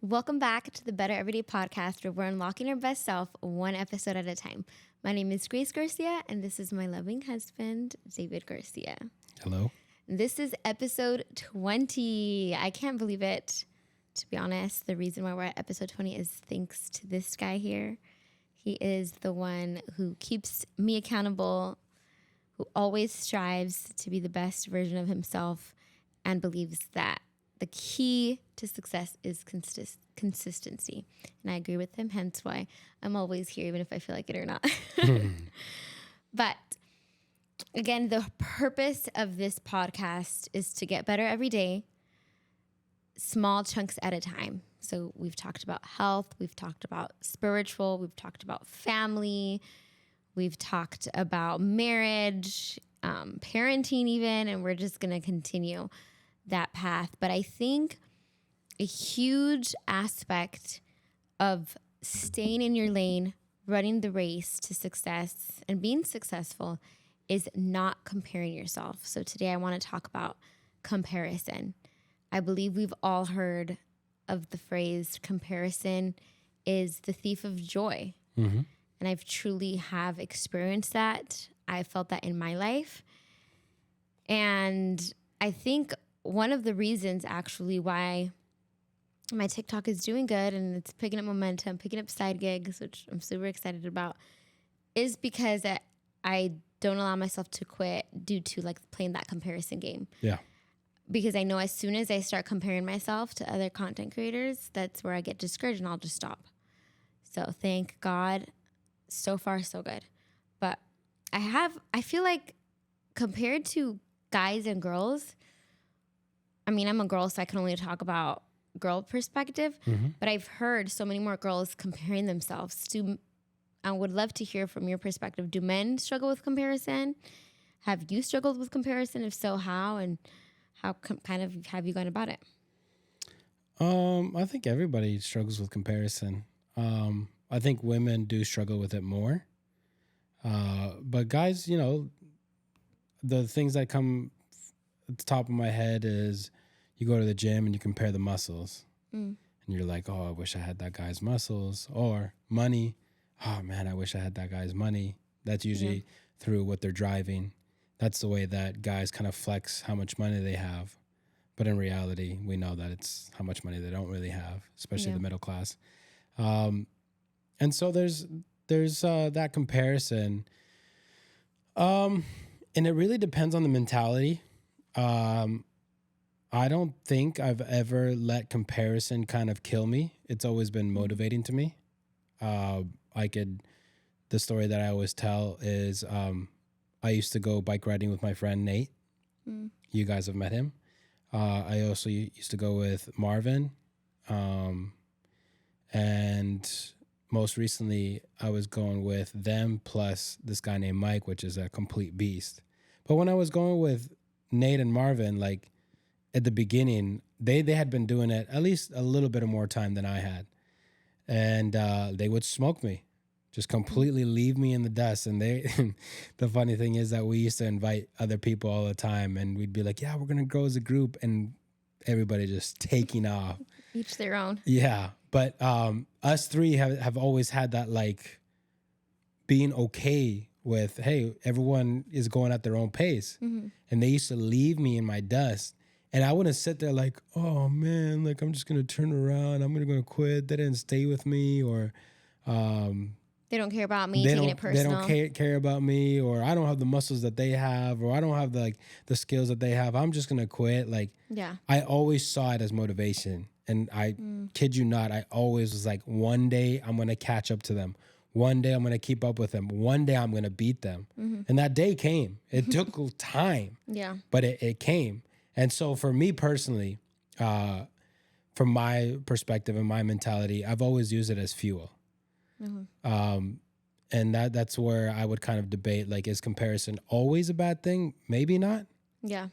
Welcome back to the Better Everyday podcast, where we're unlocking our best self one episode at a time. My name is Grace Garcia, and this is my loving husband, David Garcia. Hello. This is episode 20. I can't believe it. To be honest, the reason why we're at episode 20 is thanks to this guy here. He is the one who keeps me accountable, who always strives to be the best version of himself, and believes that the key to success is consistency. And I agree with him, hence why I'm always here, even if I feel like it or not. But again, the purpose of this podcast is to get better every day, small chunks at a time. So we've talked about health, we've talked about spiritual, we've talked about family, we've talked about marriage, parenting even, and we're just going to continue that path. But I think a huge aspect of staying in your lane, running the race to success and being successful is not comparing yourself. So today I want to talk about comparison. I believe we've all heard of the phrase comparison is the thief of joy. Mm-hmm. And I've truly have experienced that. I felt that in my life. And I think one of the reasons actually why my TikTok is doing good and it's picking up momentum, picking up side gigs, which I'm super excited about, is because I don't allow myself to quit due to like playing that comparison game. Yeah. Because I know as soon as I start comparing myself to other content creators, that's where I get discouraged and I'll just stop. So thank God, so far so good. But I feel like compared to guys and girls, I mean, I'm a girl, so I can only talk about girl perspective, but I've heard so many more girls comparing themselves to, I would love to hear from your perspective. Do men struggle with comparison? Have you struggled with comparison? If so, how? And how kind of have you gone about it? I think everybody struggles with comparison. I think women do struggle with it more. But guys, you know, the things that come at the top of my head is you go to the gym and you compare the muscles. And you're like, oh, I wish I had that guy's muscles. Or money. Oh, man, I wish I had that guy's money. That's usually through what they're driving. That's the way that guys kind of flex how much money they have. But in reality, we know that it's how much money they don't really have, especially the middle class. And so there's that comparison. And it really depends on the mentality. I don't think I've ever let comparison kind of kill me. It's always been motivating to me. The story that I always tell is I used to go bike riding with my friend Nate. You guys have met him. I also used to go with Marvin. And most recently, I was going with them plus this guy named Mike, which is a complete beast. But when I was going with Nate and Marvin, like at the beginning, they had been doing it at least a little bit of more time than I had. And they would smoke me, just completely leave me in the dust. And the funny thing is that we used to invite other people all the time and we'd be like, yeah, we're going to grow as a group. And everybody just taking off. Each their own. Yeah. But us three have always had that like being okay with, hey, everyone is going at their own pace. And they used to leave me in my dust. And I wouldn't sit there like, oh, man, like I'm just going to turn around. I'm going to quit. They didn't stay with me or they don't care about me taking it personal. They don't care about me, or I don't have the muscles that they have, or I don't have the skills that they have. I'm just going to quit. Like, I always saw it as motivation. And I kid you not, I always was like, one day I'm going to catch up to them. One day I'm going to keep up with them. One day I'm going to beat them. And that day came. It took time. Yeah. But it came. And so for me personally, from my perspective and my mentality, I've always used it as fuel. And that's where I would kind of debate, like, is comparison always a bad thing? Maybe not. Yeah.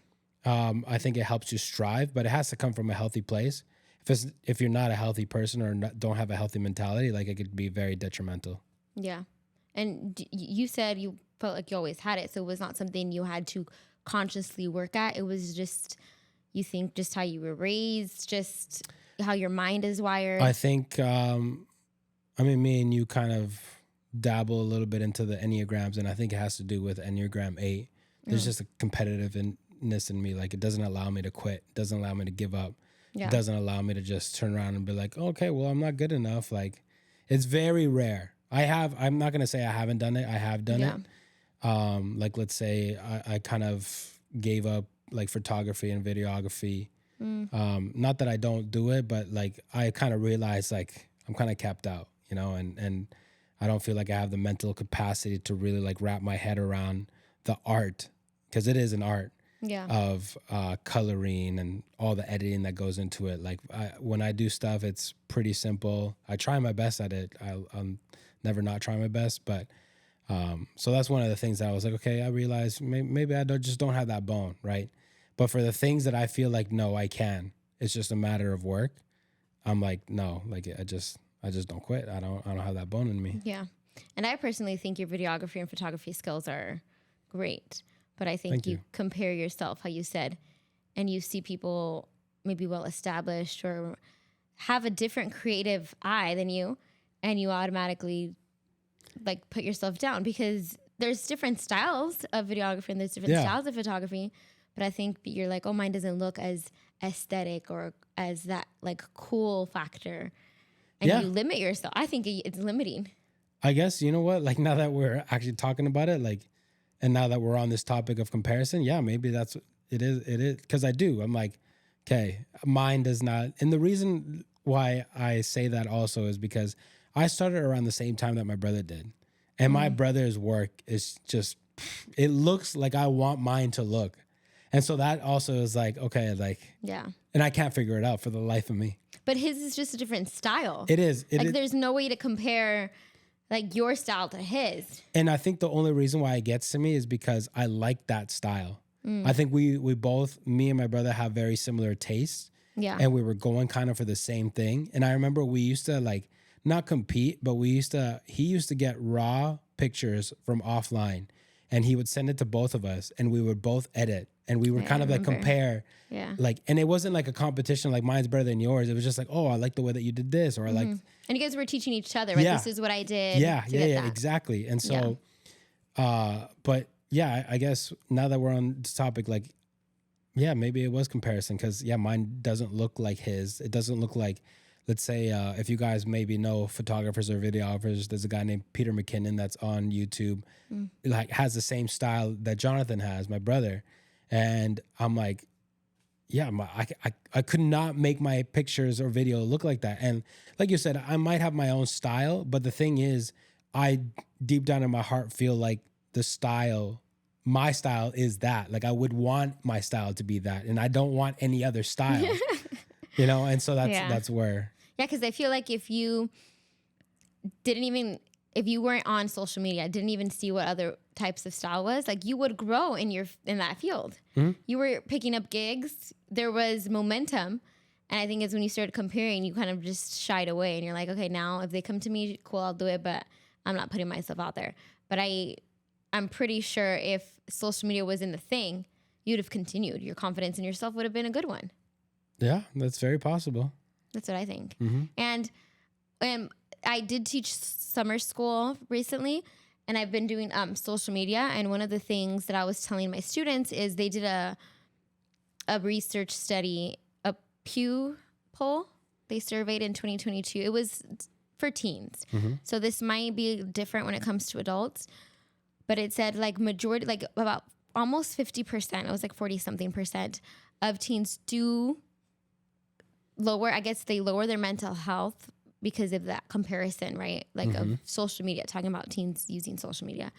I think it helps you strive, but it has to come from a healthy place. If you're not a healthy person or don't have a healthy mentality, like it could be very detrimental. Yeah. And you said you felt like you always had it. So it was not something you had to consciously work at. It was just, you think, just how you were raised, just... how your mind is wired? I think, I mean, me and you kind of dabble a little bit into the Enneagrams, and I think it has to do with Enneagram 8. There's just a competitiveness in me. Like, it doesn't allow me to quit. It doesn't allow me to give up. Yeah. It doesn't allow me to just turn around and be like, okay, well, I'm not good enough. Like, it's very rare. I'm not going to say I haven't done it. I have done Yeah. it. Like, let's say I kind of gave up like photography and videography. Not that I don't do it, but like I kind of realized like I'm kind of capped out, you know, and I don't feel like I have the mental capacity to really like wrap my head around the art, because it is an art Yeah. of coloring and all the editing that goes into it. Like when I do stuff, it's pretty simple. I try my best at it. I'll never not try my best, but so that's one of the things that I was like, okay, I realized maybe I just don't have that bone, right? But for the things that I feel like, no, I can. It's just a matter of work. I'm like, no, like I just don't quit. I don't have that bone in me. Yeah. And I personally think your videography and photography skills are great. But I think Thank you you. compare yourself, how you said, and you see people maybe well established or have a different creative eye than you, and you automatically like put yourself down, because there's different styles of videography and there's different styles of photography. But I think you're like, oh, mine doesn't look as aesthetic or as that like cool factor. And you limit yourself. I think it's limiting. I guess, you know what? Like now that we're actually talking about it, like, and now that we're on this topic of comparison, yeah, maybe that's it is. It is because I do. I'm like, okay, mine does not. And the reason why I say that also is because I started around the same time that my brother did, and my brother's work is just, it looks like I want mine to look. And so that also is like, okay, like, Yeah. and I can't figure it out for the life of me. But his is just a different style. It is. There's no way to compare like your style to his. And I think the only reason why it gets to me is because I like that style. I think we both, me and my brother, have very similar tastes. Yeah. And we were going kind of for the same thing. And I remember we used to like not compete, but he used to get raw pictures from offline, and he would send it to both of us, and we would both edit, and we were kind of like compare. Yeah. Like, and it wasn't like a competition like mine's better than yours. It was just like, oh, I like the way that you did this, or I like. And you guys were teaching each other, right? Yeah. This is what I did. Yeah, to get that. exactly. And so, but yeah, I guess now that we're on this topic, like, yeah, maybe it was comparison, because yeah, mine doesn't look like his. It doesn't look like, let's say, if you guys maybe know photographers or videographers, there's a guy named Peter McKinnon that's on YouTube, like has the same style that Jonathan has, my brother. And I'm like, yeah, I could not make my pictures or video look like that. And like you said, I might have my own style, but the thing is, I deep down in my heart feel like my style is that. Like I would want my style to be that, and I don't want any other style. You know, and so that's where. Yeah, because I feel like if you weren't on social media, didn't even see what other types of style was, like you would grow in that field. You were picking up gigs. There was momentum. And I think it's when you started comparing, you kind of just shied away, and you're like, okay, now if they come to me, cool, I'll do it, but I'm not putting myself out there. But I'm pretty sure if social media wasn't the thing, you'd have continued. Your confidence in yourself would have been a good one. Yeah, that's very possible. That's what I think. And I did teach summer school recently, and I've been doing social media. And one of the things that I was telling my students is they did a research study, a Pew poll. They surveyed in 2022. It was for teens. So this might be different when it comes to adults. But it said like majority, like about almost 50%, it was like 40 something percent of teens do lower, I guess they lower their mental health because of that comparison, right? Like of social media, talking about teens using social media.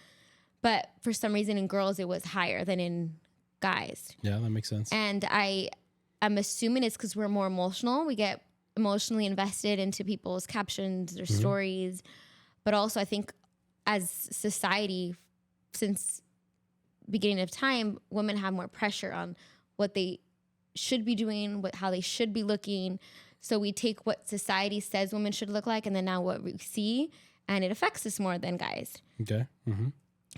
But for some reason in girls, it was higher than in guys. Yeah, that makes sense. And I'm assuming it's because we're more emotional. We get emotionally invested into people's captions or stories. But also I think as society, since beginning of time, women have more pressure on what they should be doing, how they should be looking. So we take what society says women should look like, and then now what we see, and it affects us more than guys. Okay.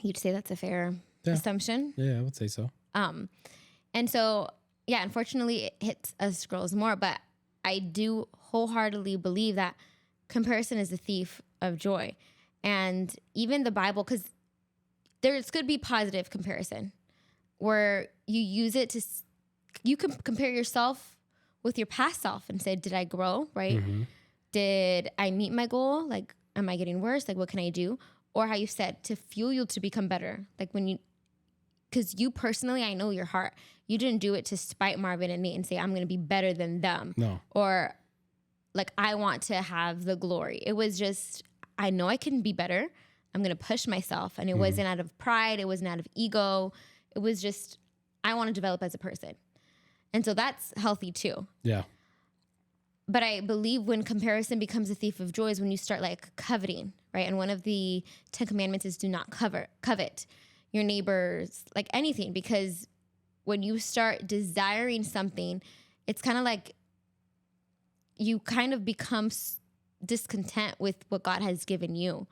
You'd say that's a fair assumption? Yeah, I would say so. And so, yeah, unfortunately, it hits us girls more. But I do wholeheartedly believe that comparison is the thief of joy. And even the Bible, because there's could be positive comparison where you use it to, you can compare yourself with your past self and say, did I grow? Right? Mm-hmm. Did I meet my goal? Like, am I getting worse? Like, what can I do? Or how you said, to fuel you to become better. Like when you, because you personally, I know your heart. You didn't do it to spite Marvin and Nate and say, I'm going to be better than them. No. Or like, I want to have the glory. It was just, I know I can be better. I'm going to push myself. And it wasn't out of pride. It wasn't out of ego. It was just, I want to develop as a person. And so that's healthy too. Yeah. But I believe when comparison becomes a thief of joy is when you start like coveting, right? And one of the 10 commandments is do not covet your neighbors, like anything, because when you start desiring something, it's kind of like you kind of become discontent with what God has given you.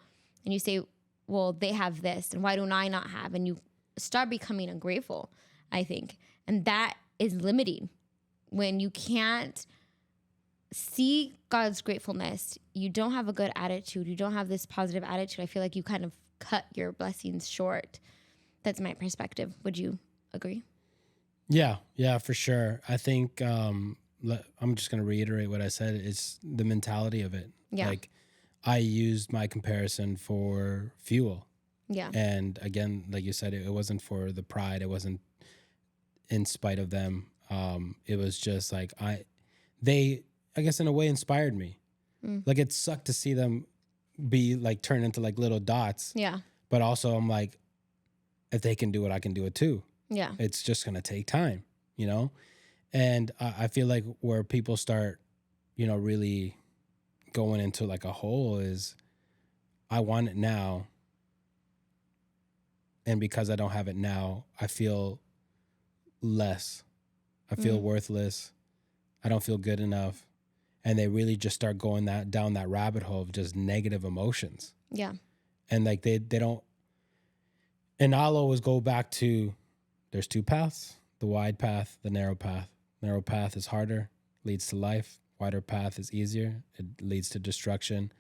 And you say, well, they have this, and why don't I not have? And you start becoming ungrateful, I think. And that is limiting when you can't see God's gratefulness. You don't have a good attitude. You don't have this positive attitude. I feel like you kind of cut your blessings short. That's my perspective. Would you agree? Yeah, for sure. I think I'm just going to reiterate what I said. It's the mentality of it. Yeah. Like I used my comparison for fuel. Yeah. And again, like you said, it wasn't for the pride. It wasn't in spite of them. It was just like they, I guess in a way, inspired me. Like it sucked to see them be like turned into like little dots. Yeah. But also I'm like, if they can do it, I can do it too. Yeah. It's just going to take time, you know? And I feel like where people start, really going into like a hole is I want it now. And because I don't have it now, I feel less. I feel worthless. I don't feel good enough. And they really just start going down that rabbit hole of just negative emotions. Yeah. And like they don't, and I'll always go back to there's two paths, the wide path, the narrow path. Narrow path is harder, leads to life. Wider path is easier. It leads to destruction.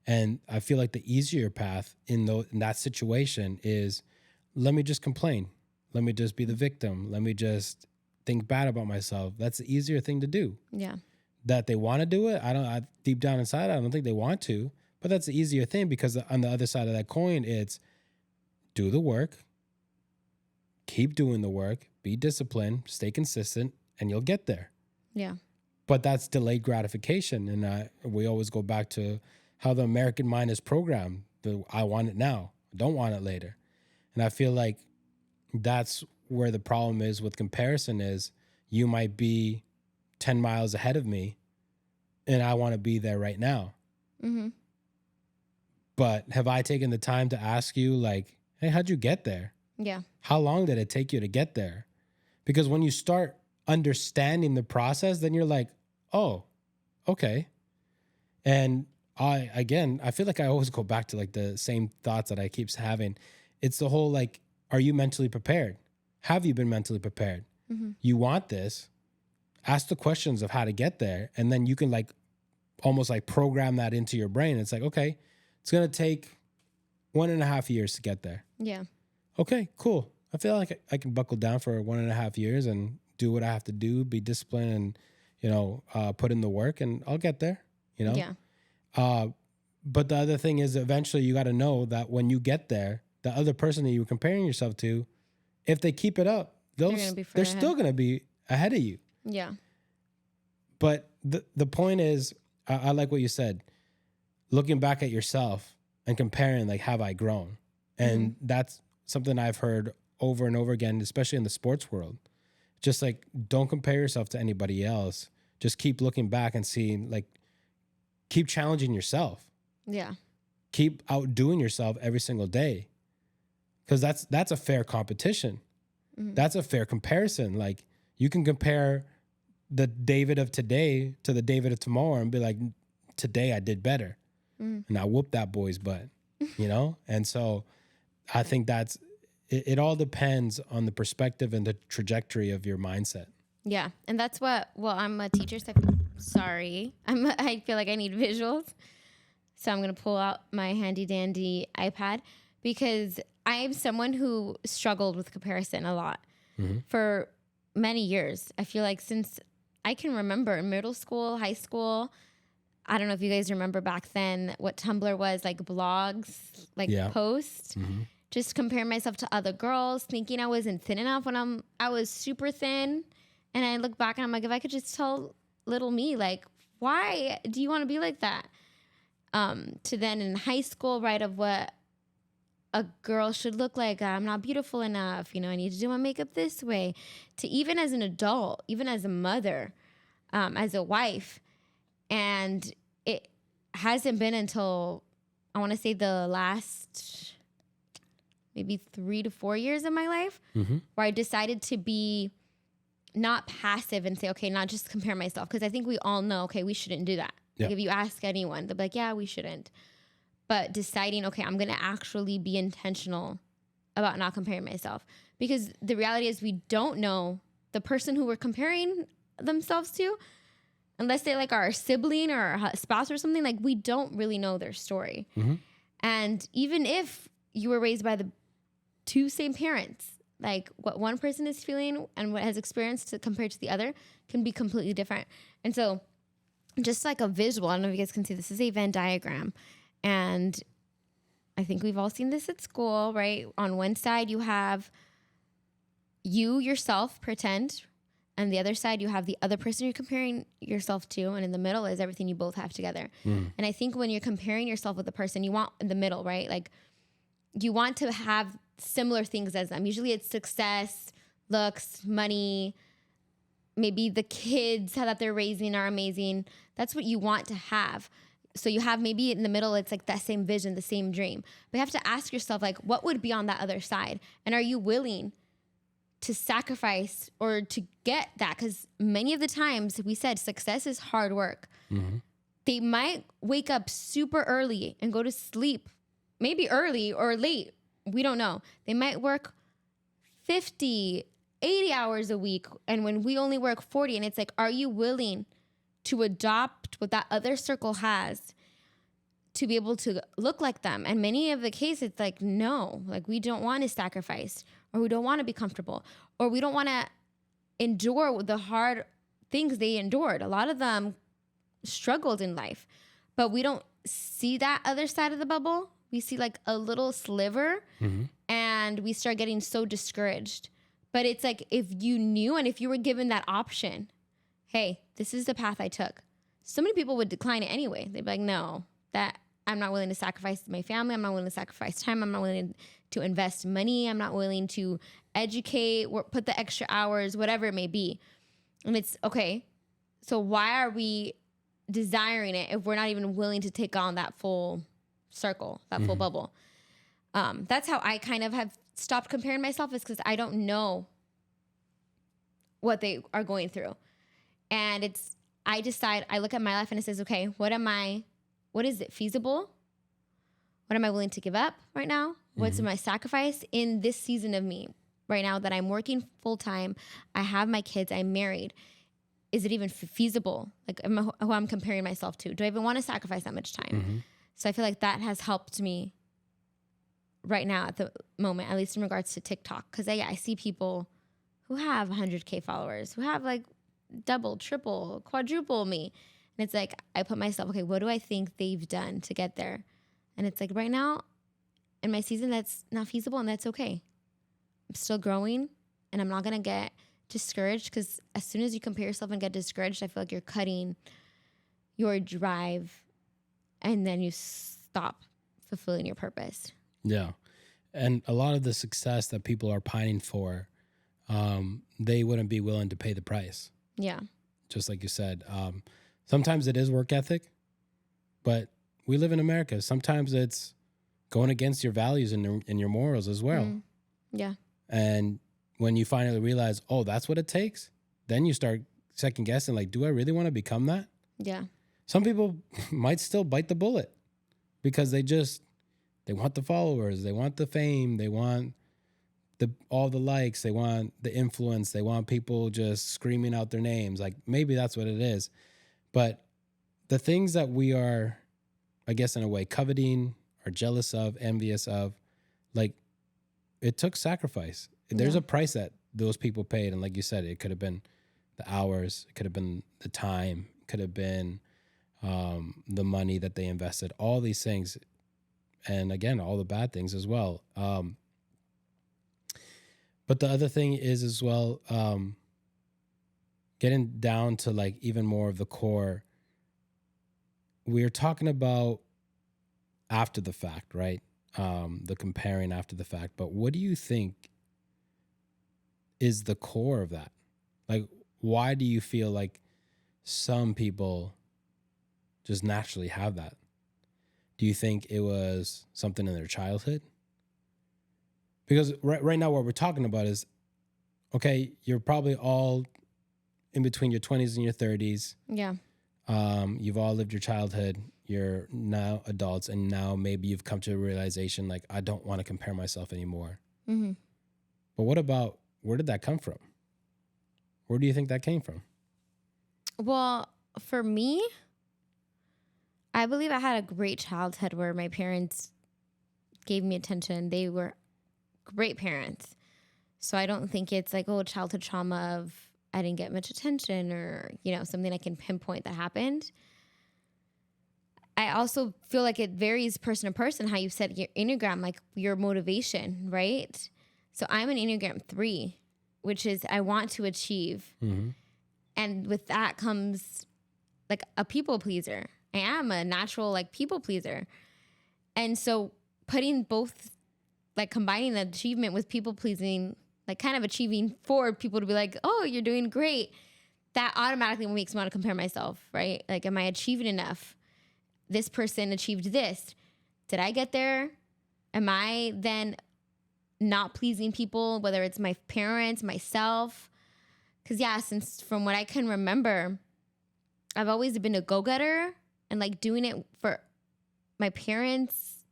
And I feel like the easier path in that situation is let me just complain. Let me just be the victim. Let me just think bad about myself. That's the easier thing to do. Yeah. That they want to do it, deep down inside, I don't think they want to. But that's the easier thing because on the other side of that coin, it's do the work, keep doing the work, be disciplined, stay consistent, and you'll get there. Yeah. But that's delayed gratification. And we always go back to how the American mind is programmed. I want it now. I don't want it later. And I feel like that's where the problem is with comparison is you might be 10 miles ahead of me and I want to be there right now. Mm-hmm. But have I taken the time to ask you like, hey, how'd you get there? Yeah. How long did it take you to get there? Because when you start understanding the process, then you're like, oh, okay. And I feel like I always go back to like the same thoughts that I keep having. It's the whole like, are you mentally prepared? Have you been mentally prepared? Mm-hmm. You want this, ask the questions of how to get there. And then you can like almost like program that into your brain. It's like, okay, it's going to take 1.5 years to get there. Yeah. Okay, cool. I feel like I can buckle down for 1.5 years and do what I have to do, be disciplined and, put in the work and I'll get there, Yeah. But the other thing is eventually you got to know that when you get there, the other person that you were comparing yourself to, if they keep it up, they're still going to be ahead of you. Yeah. But the point is, I like what you said, looking back at yourself and comparing, like, have I grown? And that's something I've heard over and over again, especially in the sports world. Just like, don't compare yourself to anybody else. Just keep looking back and seeing, like, keep challenging yourself. Yeah. Keep outdoing yourself every single day. Because that's a fair competition. Mm-hmm. That's a fair comparison. Like, you can compare the David of today to the David of tomorrow and be like, today I did better. And I whooped that boy's butt, And so I think it all depends on the perspective and the trajectory of your mindset. Yeah. And that's I'm a teacher. Sorry. I feel like I need visuals. So I'm going to pull out my handy dandy iPad because I am someone who struggled with comparison a lot for many years. I feel like since I can remember in middle school, high school, I don't know if you guys remember back then what Tumblr was, like blogs, like posts. Just compare myself to other girls, thinking I wasn't thin enough when I was super thin. And I look back and I'm like, if I could just tell little me, like, why do you want to be like that? To then in high school, right, of what a girl should look like. I'm not beautiful enough. I need to do my makeup this way. To even as an adult, even as a mother, as a wife. And it hasn't been until, I want to say, the last maybe 3 to 4 years of my life where I decided to be not passive and say, okay, not just compare myself. Because I think we all know, okay, we shouldn't do that. Yeah. Like if you ask anyone, they'll be like, yeah, we shouldn't. But deciding, okay, I'm going to actually be intentional about not comparing myself. Because the reality is we don't know the person who we're comparing themselves to, unless they like our sibling or our spouse or something. Like we don't really know their story. And even if you were raised by the two same parents, like what one person is feeling and what has experienced compared to the other can be completely different. And so just like a visual, I don't know if you guys can see, this is a Venn diagram. And I think we've all seen this at school, right? On one side, you have you yourself, pretend. And the other side, you have the other person you're comparing yourself to. And in the middle is everything you both have together. And I think when you're comparing yourself with the person, you want in the middle, right? Like you want to have similar things as them. Usually it's success, looks, money, maybe the kids that they're raising are amazing. That's what you want to have. So you have maybe in the middle, it's like that same vision, the same dream. But you have to ask yourself, like, what would be on that other side? And are you willing to sacrifice or to get that? Because many of the times we said success is hard work. They might wake up super early and go to sleep, maybe early or late. We don't know. They might work 50, 80 hours a week. And when we only work 40, and it's like, are you willing to adopt what that other circle has to be able to look like them? And many of the cases, it's like, no, like we don't want to sacrifice, or we don't want to be comfortable, or we don't want to endure the hard things they endured. A lot of them struggled in life, but we don't see that other side of the bubble. We see like a little sliver and we start getting so discouraged. But it's like, if you knew and if you were given that option, hey, this is the path I took, so many people would decline it anyway. They'd be like, no, that I'm not willing to sacrifice my family. I'm not willing to sacrifice time. I'm not willing to invest money. I'm not willing to educate or put the extra hours, whatever it may be. And it's okay. So why are we desiring it if we're not even willing to take on that full circle, that full bubble? That's how I kind of have stopped comparing myself, is because I don't know what they are going through. And I look at my life and it says, okay, what is it feasible? What am I willing to give up right now? What's my sacrifice in this season of me right now that I'm working full time? I have my kids, I'm married. Is it even feasible? Like who I'm comparing myself to? Do I even want to sacrifice that much time? So I feel like that has helped me right now at the moment, at least in regards to TikTok. Because I see people who have 100K followers, who have like double, triple, quadruple me. And it's like, I put myself, okay, what do I think they've done to get there? And it's like, right now in my season, that's not feasible, and that's okay. I'm still growing, and I'm not going to get discouraged, because as soon as you compare yourself and get discouraged, I feel like you're cutting your drive, and then you stop fulfilling your purpose. Yeah. And a lot of the success that people are pining for, they wouldn't be willing to pay the price. Yeah. Just like you said. Sometimes it is work ethic, but we live in America. Sometimes it's going against your values and your morals as well. Yeah. And when you finally realize, oh, that's what it takes, then you start second guessing, like, do I really want to become that? Yeah. Some people might still bite the bullet because they want the followers, they want the fame, they want all the likes, they want the influence, they want people just screaming out their names. Like, maybe that's what it is. But the things that we are, I guess, in a way, coveting, are jealous of, envious of, like, it took sacrifice. There's Yeah. a price that those people paid. And like you said, it could have been the hours, it could have been the time, it could have been the money that they invested, all these things. And again, all the bad things as well. But the other thing is as well, getting down to like even more of the core, we're talking about after the fact, right? The comparing after the fact. But what do you think is the core of that? Like, why do you feel like some people just naturally have that? Do you think it was something in their childhood? Because right now, what we're talking about is, okay, you're probably all in between your 20s and your 30s. Yeah. You've all lived your childhood. You're now adults, and now maybe you've come to a realization like, I don't want to compare myself anymore. Mm-hmm. But what about, where did that come from? Where do you think that came from? Well, for me, I believe I had a great childhood where my parents gave me attention. They were great parents. So I don't think it's like, oh, childhood trauma of I didn't get much attention or, something I can pinpoint that happened. I also feel like it varies person to person, how you said your Enneagram, like your motivation, right? So I'm an Enneagram 3, which is I want to achieve. Mm-hmm. And with that comes like a people pleaser. I am a natural like people pleaser. And so putting both, like combining the achievement with people pleasing, like kind of achieving for people to be like, oh, you're doing great. That automatically makes me want to compare myself, right? Like, am I achieving enough? This person achieved this. Did I get there? Am I then not pleasing people, whether it's my parents, myself? Because since from what I can remember, I've always been a go-getter and like doing it for my parents,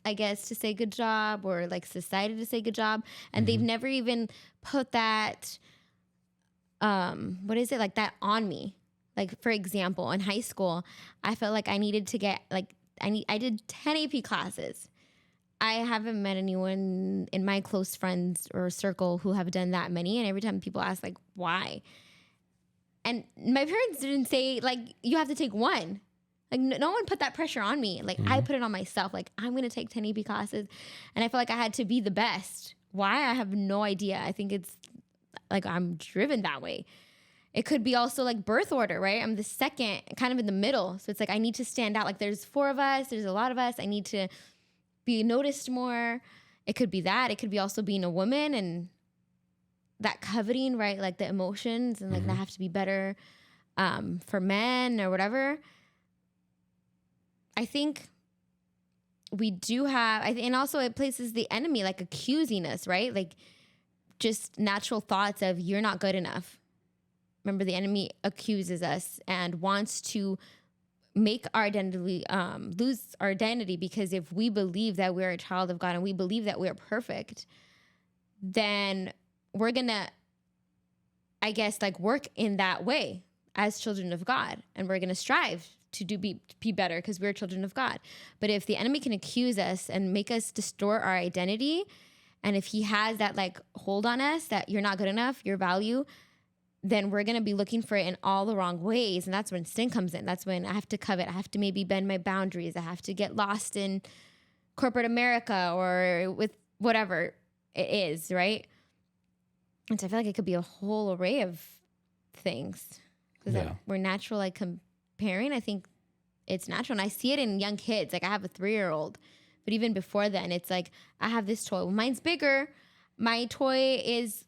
I guess, to say good job, or like society to say good job. And they've never even put that, like that on me. Like, for example, in high school, I felt like I needed to get like, I did 10 AP classes. I haven't met anyone in my close friends or circle who have done that many. And every time people ask like, why? And my parents didn't say like, you have to take one. Like no one put that pressure on me. Like I put it on myself. Like I'm going to take 10 AP classes. And I felt like I had to be the best. Why? I have no idea. I think it's like I'm driven that way. It could be also like birth order, right? I'm the second, kind of in the middle. So it's like I need to stand out. Like there's 4 of us. There's a lot of us. I need to be noticed more. It could be that. It could be also being a woman and that coveting, right? Like the emotions and like that have to be better for men or whatever. I think we do have, and also it places the enemy like accusing us, right? Like just natural thoughts of you're not good enough. Remember, the enemy accuses us and wants to make our identity, lose our identity, because if we believe that we're a child of God and we believe that we're perfect, then we're going to, I guess, like work in that way as children of God. And we're going to strive to be better because we're children of God. But if the enemy can accuse us and make us distort our identity, and if he has that like hold on us that you're not good enough, your value, then we're going to be looking for it in all the wrong ways. And that's when sin comes in. That's when I have to covet. I have to maybe bend my boundaries. I have to get lost in corporate America or with whatever it is, right? And so I feel like it could be a whole array of things. Because we're natural, like comparing. I think it's natural. And I see it in young kids. Like I have a 3-year-old. But even before then, it's like, I have this toy. Well, mine's bigger. My toy is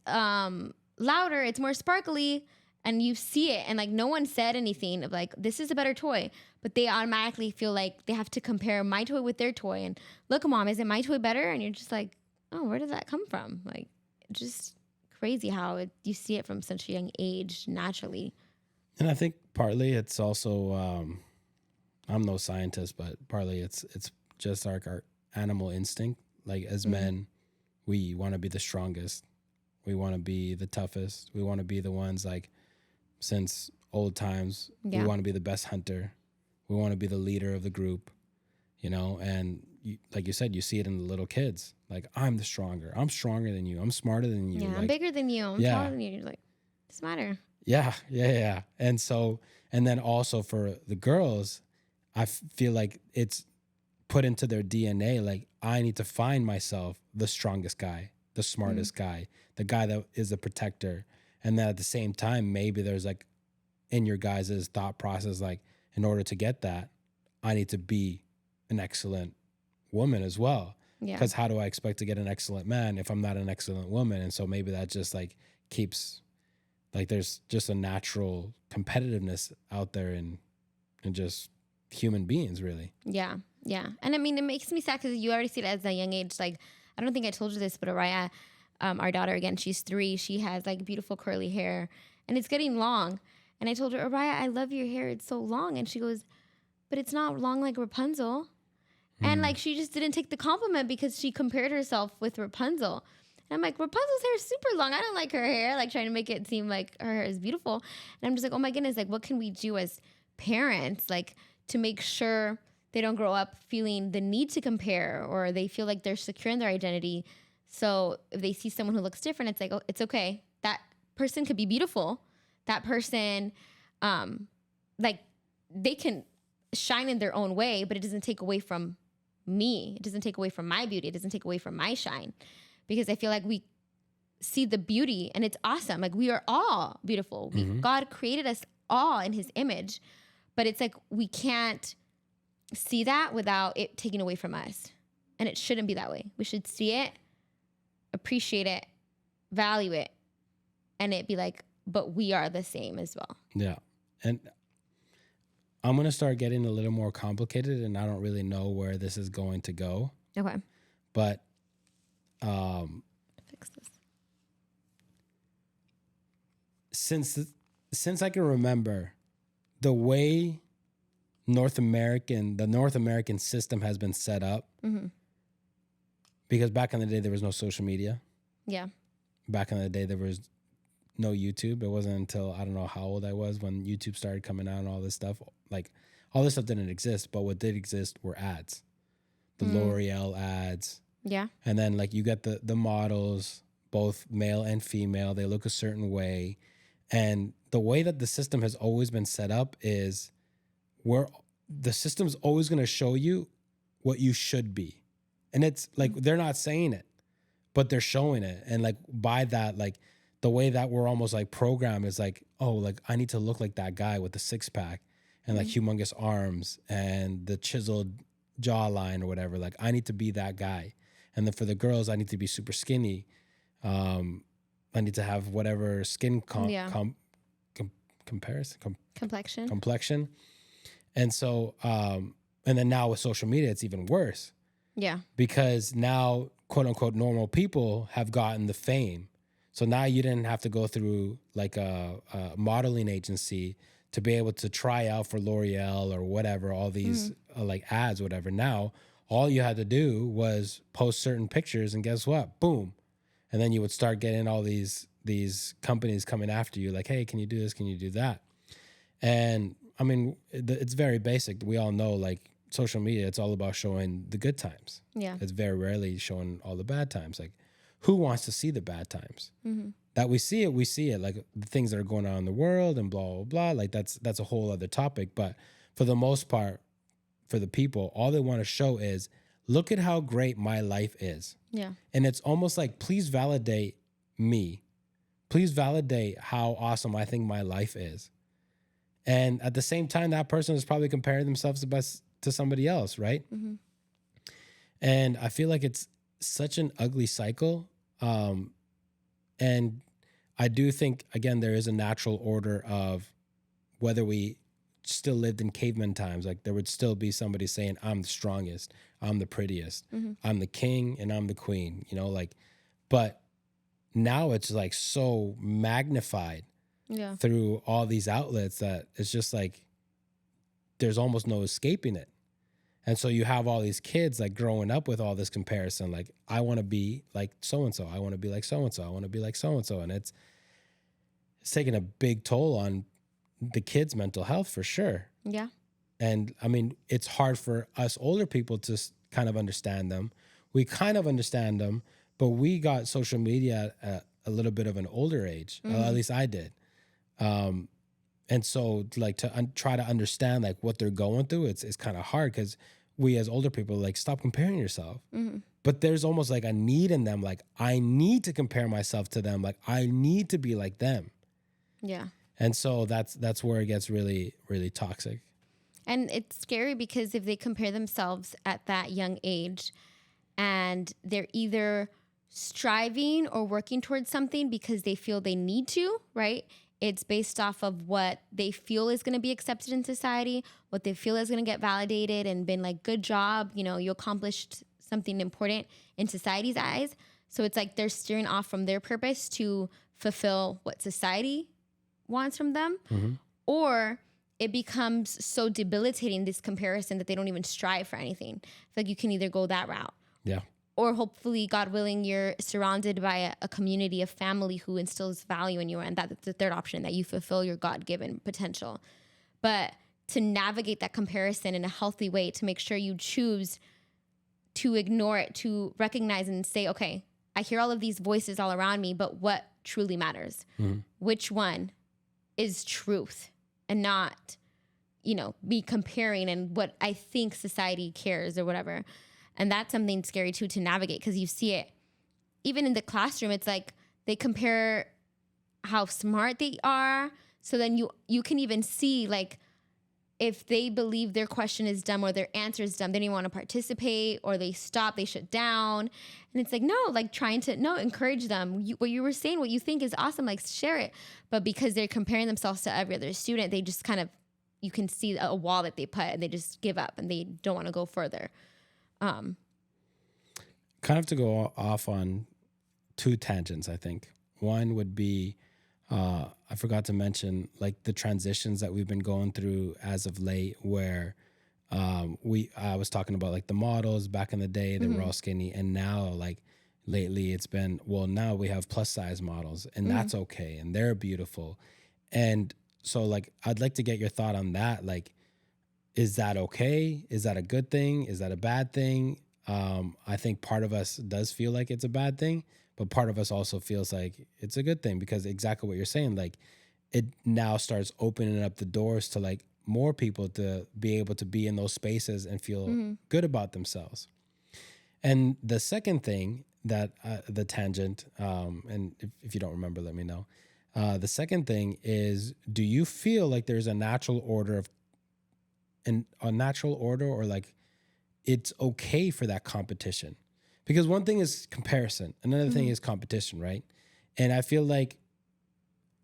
louder, it's more sparkly, and you see it, and like no one said anything of like this is a better toy, but they automatically feel like they have to compare my toy with their toy and look, mom, isn't my toy better? And you're just like, oh, where did that come from? Like just crazy how you see it from such a young age naturally. And I think partly it's also I'm no scientist, but partly it's just like our animal instinct. Like as men, we want to be the strongest. We want to be the toughest. We want to be the ones, like, since old times. We Yeah. want to be the best hunter. We want to be the leader of the group, you know, and like you said, you see it in the little kids. Like, I'm the stronger. I'm stronger than you. I'm smarter than you. Yeah. I'm Like, bigger than you. I'm yeah, taller than you. You're like, doesn't matter. yeah, yeah, yeah. And so, and then also for the girls, I feel like it's put into their DNA. Like, I need to find myself the strongest guy, the smartest guy, the guy that is a protector. And then at the same time, maybe there's like in your guys' thought process, like, in order to get that, I need to be an excellent woman as well. Yeah. Because how do I expect to get an excellent man if I'm not an excellent woman? And so maybe that just like keeps, like, there's just a natural competitiveness out there in just human beings, really. Yeah. Yeah. And I mean, it makes me sad because you already see it as a young age. Like, I don't think I told you this, but Araya, our daughter, again, she's 3. She has like beautiful curly hair and it's getting long. And I told her, Araya, I love your hair. It's so long. And she goes, but it's not long like Rapunzel. And like, she just didn't take the compliment because she compared herself with Rapunzel. And I'm like, Rapunzel's hair is super long. I don't like her hair, like trying to make it seem like her hair is beautiful. And I'm just like, oh my goodness, like, what can we do as parents, like, to make sure they don't grow up feeling the need to compare or they feel like they're secure in their identity. So if they see someone who looks different, it's like, oh, it's okay. That person could be beautiful. That person, like, they can shine in their own way, but it doesn't take away from me. It doesn't take away from my beauty. It doesn't take away from my shine, because I feel like we see the beauty and it's awesome. Like, we are all beautiful. God created us all in his image, but it's like, we can't see that without it taking away from us. And it shouldn't be that way. We should see it, appreciate it, value it, and it be like, but we are the same as well. Yeah. And I'm going to start getting a little more complicated, and I don't really know where this is going to go. Okay. But Fix this. Since I can remember, the way the North American system has been set up, because back in the day there was no social media. Yeah. Back in the day there was no YouTube. It wasn't until I don't know how old I was when YouTube started coming out and all this stuff. Like, all this stuff didn't exist, but what did exist were ads. The L'Oreal ads. Yeah. And then like you get the models, both male and female, they look a certain way. And the way that the system has always been set up is the system's always going to show you what you should be. And it's like, they're not saying it, but they're showing it. And like, by that, like the way that we're almost like programmed is like, oh, like I need to look like that guy with the 6-pack and like humongous arms and the chiseled jawline or whatever. Like, I need to be that guy. And then for the girls, I need to be super skinny. I need to have whatever skin complexion. And so, and then now with social media, it's even worse. Yeah. Because now, quote unquote, normal people have gotten the fame. So now you didn't have to go through like a modeling agency to be able to try out for L'Oreal or whatever, all these like ads, whatever. Now, all you had to do was post certain pictures and guess what? Boom. And then you would start getting all these companies coming after you like, hey, can you do this? Can you do that? And I mean, it's very basic. We all know, like, social media, it's all about showing the good times. Yeah. It's very rarely showing all the bad times. Like, who wants to see the bad times? That we see it. Like, the things that are going on in the world and blah, blah, blah. Like, that's a whole other topic. But for the most part, for the people, all they want to show is, look at how great my life is. Yeah. And it's almost like, please validate me. Please validate how awesome I think my life is. And at the same time, that person is probably comparing themselves to somebody else, right? And I feel like it's such an ugly cycle. And I do think, again, there is a natural order of whether we still lived in caveman times, like there would still be somebody saying, I'm the strongest, I'm the prettiest, I'm the king and I'm the queen, you know, like, but now it's like so magnified through all these outlets that it's just like there's almost no escaping it. And so you have all these kids like growing up with all this comparison, like, I want to be like so-and-so, I want to be like so-and-so, I want to be like so-and-so. And it's taking a big toll on the kids' mental health for sure. Yeah. And I mean, it's hard for us older people to kind of understand them. We kind of understand them, but we got social media at a little bit of an older age. At least I did. And so like to try to understand like what they're going through, it's kind of hard because we as older people like stop comparing yourself. But there's almost like a need in them. Like I need to compare myself to them. Like I need to be like them. Yeah. And so that's where it gets really, really toxic. And it's scary because if they compare themselves at that young age and they're either striving or working towards something because they feel they need to, right? It's based off of what they feel is going to be accepted in society, what they feel is going to get validated and been like, good job, you know, you accomplished something important in society's eyes. So it's like they're steering off from their purpose to fulfill what society wants from them. Or it becomes so debilitating, this comparison, that they don't even strive for anything. I feel like you can either go that route. Yeah. Or hopefully, God willing, you're surrounded by a community of family who instills value in you. And that's the third option, that you fulfill your God-given potential. But to navigate that comparison in a healthy way, to make sure you choose to ignore it, to recognize and say, okay, I hear all of these voices all around me, but what truly matters? Which one is truth? And not, you know, be comparing and what I think society cares or whatever. And that's something scary too to navigate, because you see it even in the classroom. It's like they compare how smart they are. So then you can even see, like, if they believe their question is dumb or their answer is dumb, they don't even want to participate, or they stop, they shut down. And it's like, no, like trying to, no, encourage them. What you were saying, what you think is awesome, like share it. But because they're comparing themselves to every other student, they just kind of, you can see a wall that they put and they just give up and they don't want to go further. Kind of to go off on two tangents, I think. One would be, I forgot to mention like the transitions that we've been going through as of late, where I was talking about like the models back in the day, they were all skinny, and now like lately it's been, well, now we have plus size models, and that's okay, and they're beautiful. And so like I'd like to get your thought on that. Like, is that okay? Is that a good thing? Is that a bad thing? I think part of us does feel like it's a bad thing, but part of us also feels like it's a good thing, because exactly what you're saying, like it now starts opening up the doors to like more people to be able to be in those spaces and feel good about themselves. And the second thing that the tangent, and if you don't remember, let me know. The second thing is, do you feel like there's a natural order or like it's okay for that competition? Because one thing is comparison, another thing is competition, right? And I feel like,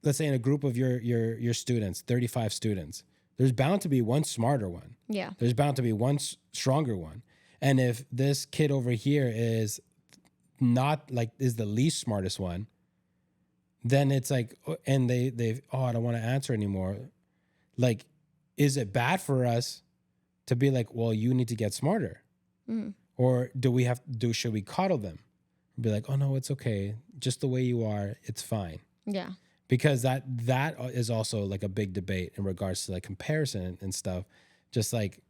let's say in a group of your students, 35 students, there's bound to be one smarter one. Yeah. There's bound to be one stronger one. And if this kid over here is not like, is the least smartest one, then it's like, and they I don't want to answer anymore. Like, is it bad for us to be like, well, you need to get smarter? Or should we coddle them? Be like, oh no, it's okay. Just the way you are, it's fine. Yeah. Because that is also like a big debate in regards to like comparison and stuff. Just like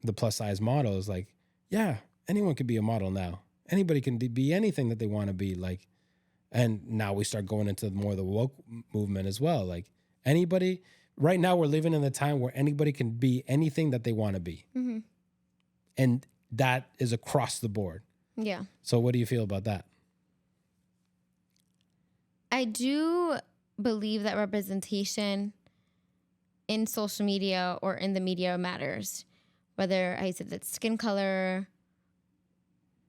the plus size model is like, yeah, anyone could be a model now. Anybody can be anything that they want to be, like. And now we start going into more of the woke movement as well. Like anybody, right now we're living in a time where anybody can be anything that they want to be. And that is across the board. Yeah. So what do you feel about that? I do believe that representation in social media or in the media matters. Whether I said that skin color,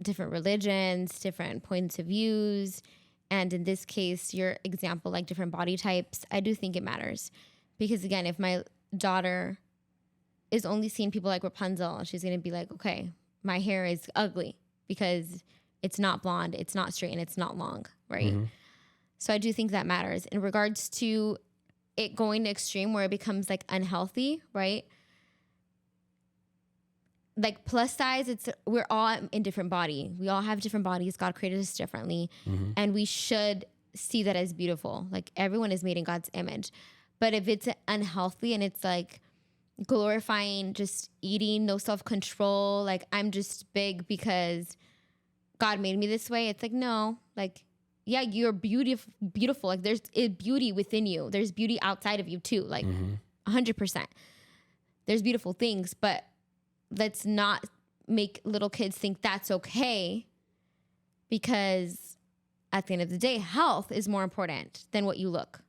different religions, different points of views, and in this case, your example, like different body types, I do think it matters. Because again, if my daughter is only seeing people like Rapunzel, she's going to be like, okay, my hair is ugly because it's not blonde, it's not straight, and it's not long, right? So I do think that matters. In regards to it going to extreme where it becomes like unhealthy, right? Like plus size, we're all in different body. We all have different bodies. God created us differently. And we should see that as beautiful. Like everyone is made in God's image. But if it's unhealthy and it's like glorifying just eating, no self-control, like I'm just big because God made me this way, it's like, no, like, yeah, you're beautiful. Like there's beauty within you. There's beauty outside of you too. Like 100%. There's beautiful things, but let's not make little kids think that's okay, because at the end of the day, health is more important than what you look.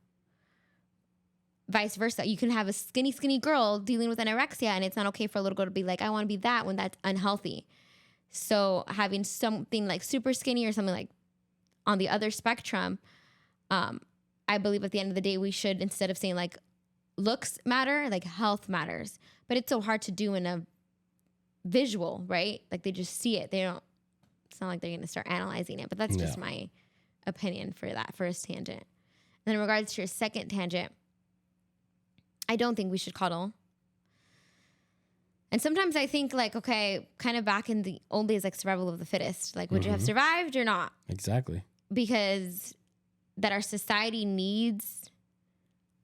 Vice versa. You can have a skinny girl dealing with anorexia, and it's not okay for a little girl to be like, I want to be that, when that's unhealthy. So having something like super skinny or something like on the other spectrum, I believe at the end of the day, we should, instead of saying like looks matter, like health matters. But it's so hard to do in a visual, right? Like they just see it. It's not like they're going to start analyzing it, but that's just my opinion for that first tangent. And in regards to your second tangent, I don't think we should cuddle. And sometimes I think like, okay, kind of back in the old days, like survival of the fittest, like would you have survived or not? Exactly. Because that our society needs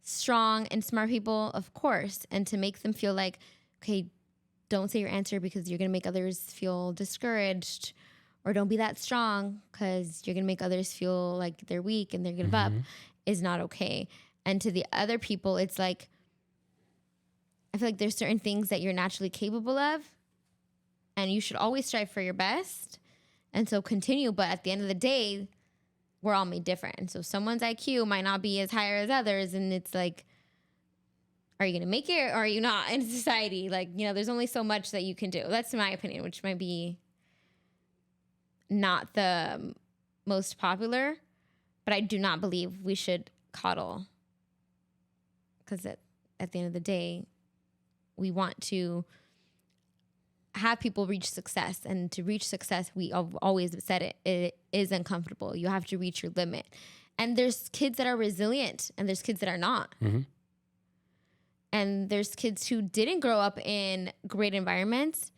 strong and smart people, of course, and to make them feel like, okay, don't say your answer because you're going to make others feel discouraged, or don't be that strong because you're going to make others feel like they're weak and they're going to give up, is not okay. And to the other people, it's like, I feel like there's certain things that you're naturally capable of, and you should always strive for your best. And so continue. But at the end of the day, we're all made different. And so someone's IQ might not be as high as others. And it's like, are you going to make it or are you not in society? Like, you know, there's only so much that you can do. That's my opinion, which might be not the most popular, but I do not believe we should coddle, because at the end of the day, we want to have people reach success, and to reach success, we have always said it is uncomfortable. You have to reach your limit. And there's kids that are resilient and there's kids that are not. And there's kids who didn't grow up in great environments,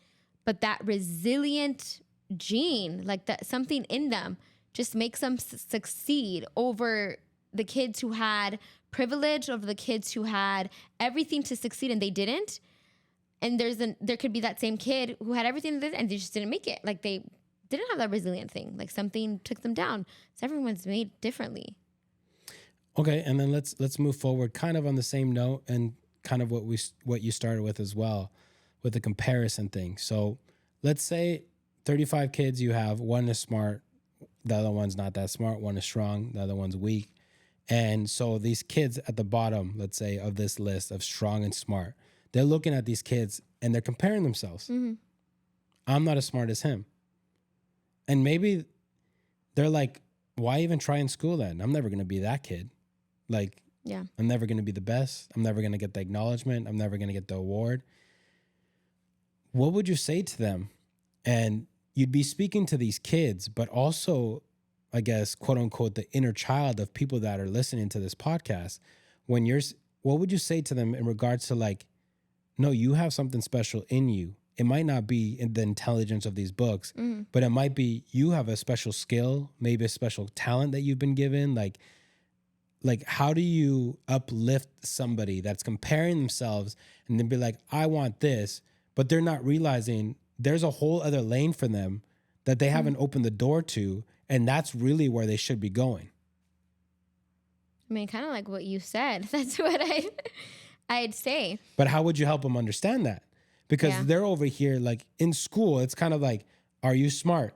but that resilient gene, like that something in them just makes them succeed over the kids who had privilege, over the kids who had everything to succeed and they didn't. And there could be that same kid who had everything and they just didn't make it. Like they didn't have that resilient thing. Like something took them down. So everyone's made differently. Okay, and then let's move forward kind of on the same note, and kind of what you started with as well, with the comparison thing. So let's say 35 kids you have, one is smart, the other one's not that smart, one is strong, the other one's weak. And so these kids at the bottom, let's say, of this list of strong and smart, they're looking at these kids and they're comparing themselves. I'm not as smart as him. And maybe they're like, why even try in school then? I'm never going to be that kid. Like, I'm never going to be the best. I'm never going to get the acknowledgement. I'm never going to get the award. What would you say to them? And you'd be speaking to these kids, but also, I guess, quote unquote, the inner child of people that are listening to this podcast. What would you say to them in regards to like, no, you have something special in you. It might not be in the intelligence of these books, but it might be you have a special skill, maybe a special talent that you've been given. Like how do you uplift somebody that's comparing themselves and then be like, I want this, but they're not realizing there's a whole other lane for them that they haven't opened the door to, and that's really where they should be going. I mean, kind of like what you said. That's what I'd say. But how would you help them understand that? Because they're over here, like in school, it's kind of like, are you smart?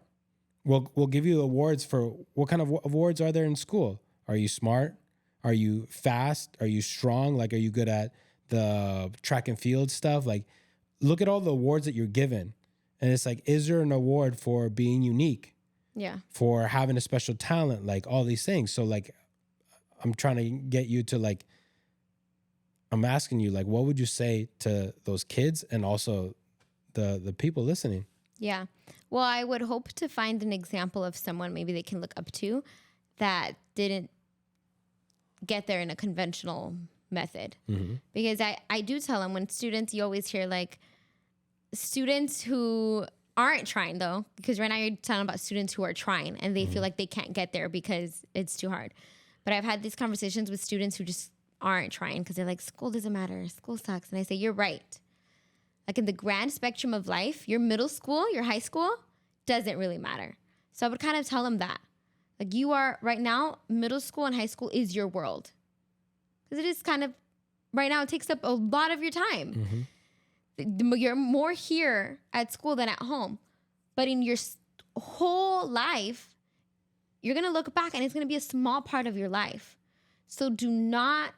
We'll give you awards for what kind of awards are there in school? Are you smart? Are you fast? Are you strong? Like, are you good at the track and field stuff? Like, look at all the awards that you're given. And it's like, is there an award for being unique? Yeah. For having a special talent? Like all these things. So like, I'm trying to get you to like, I'm asking you, like, what would you say to those kids and also the people listening? Yeah. Well, I would hope to find an example of someone maybe they can look up to that didn't get there in a conventional method. Because I do tell them, when students, you always hear like students who aren't trying though, because right now you're telling about students who are trying and they feel like they can't get there because it's too hard. But I've had these conversations with students who just aren't trying because they're like, school doesn't matter, school sucks. And I say, you're right. Like in the grand spectrum of life, your middle school, your high school doesn't really matter. So I would kind of tell them that. Like you are right now, middle school and high school is your world. Because it is kind of, right now, it takes up a lot of your time. You're more here at school than at home. But in your whole life, you're going to look back and it's going to be a small part of your life. So do not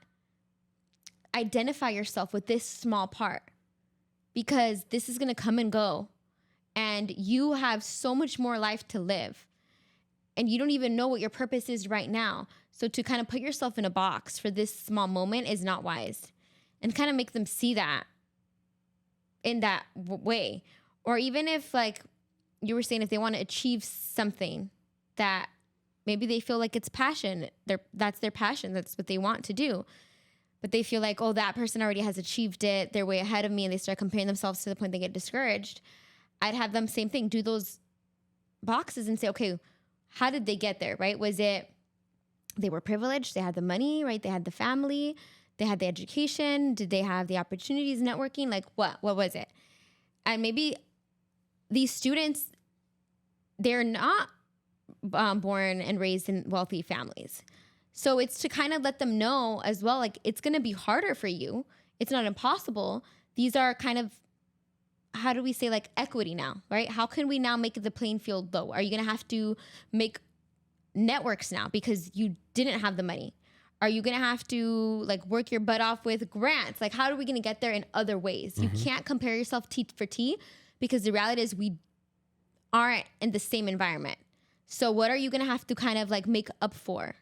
identify yourself with this small part because this is going to come and go. And you have so much more life to live. And you don't even know what your purpose is right now. So to kind of put yourself in a box for this small moment is not wise. And kind of make them see that in that way. Or even if, like you were saying, if they want to achieve something that maybe they feel like it's passion, that's their passion, that's what they want to do. But they feel like, oh, that person already has achieved it, they're way ahead of me, and they start comparing themselves to the point they get discouraged. I'd have them, same thing, do those boxes and say, okay, how did they get there, right? Was it they were privileged, they had the money, right? They had the family, they had the education, did they have the opportunities, networking? Like what was it? And maybe these students, they're not born and raised in wealthy families. So it's to kind of let them know as well, like it's going to be harder for you. It's not impossible. These are kind of, how do we say, like equity now, right? How can we now make the playing field low? Are you going to have to make networks now because you didn't have the money? Are you going to have to like work your butt off with grants? Like, how are we going to get there in other ways? You can't compare yourself T for T because the reality is we aren't in the same environment. So what are you going to have to kind of like make up for?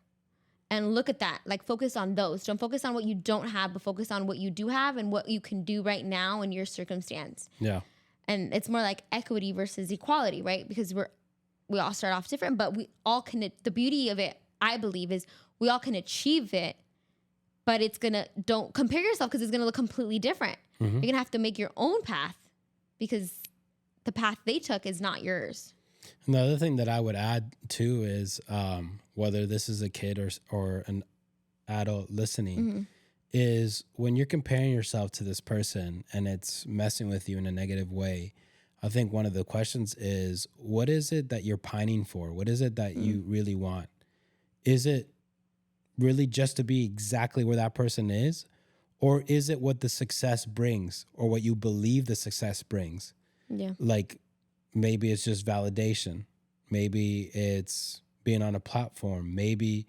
And look at that, like focus on those. Don't focus on what you don't have, but focus on what you do have and what you can do right now in your circumstance. Yeah. And it's more like equity versus equality, right? Because we all start off different, but we all can, the beauty of it, I believe, is we all can achieve it, but don't compare yourself because it's going to look completely different. You're going to have to make your own path because the path they took is not yours. Another thing that I would add too is whether this is a kid or an adult listening, is when you're comparing yourself to this person and it's messing with you in a negative way, I think one of the questions is, what is it that you're pining for? What is it that you really want? Is it really just to be exactly where that person is? Or is it what the success brings or what you believe the success brings? Yeah. Like maybe it's just validation. Maybe it's being on a platform. Maybe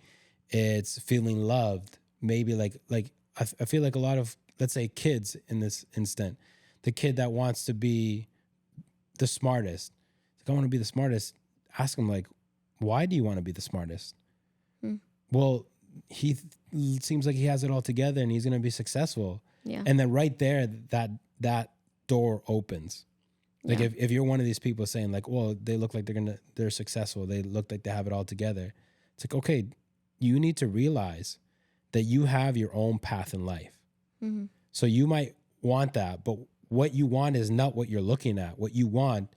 it's feeling loved. Maybe like I feel like a lot of, let's say, kids in this instant, the kid that wants to be the smartest. Like, I want to be the smartest. Ask him, like, why do you want to be the smartest? Well, he seems like he has it all together and he's going to be successful. Yeah. And then right there, that door opens. Like if you're one of these people saying like, well, they look like they're successful. They look like they have it all together. It's like, okay, you need to realize that you have your own path in life. So you might want that, but what you want is not what you're looking at. What you want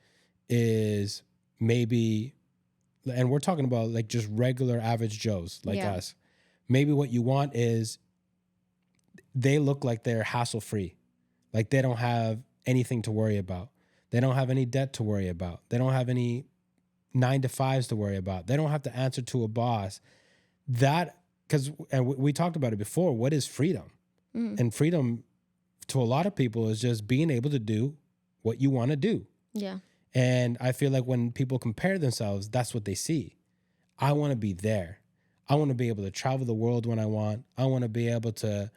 is maybe, and we're talking about like just regular average Joes like us. Maybe what you want is they look like they're hassle-free. Like they don't have anything to worry about. They don't have any debt to worry about. They don't have any 9-to-5s to worry about. They don't have to answer to a boss. And we talked about it before. What is freedom? And freedom to a lot of people is just being able to do what you want to do. Yeah. And I feel like when people compare themselves, that's what they see. I want to be there. I want to be able to travel the world when I want. I want to be able to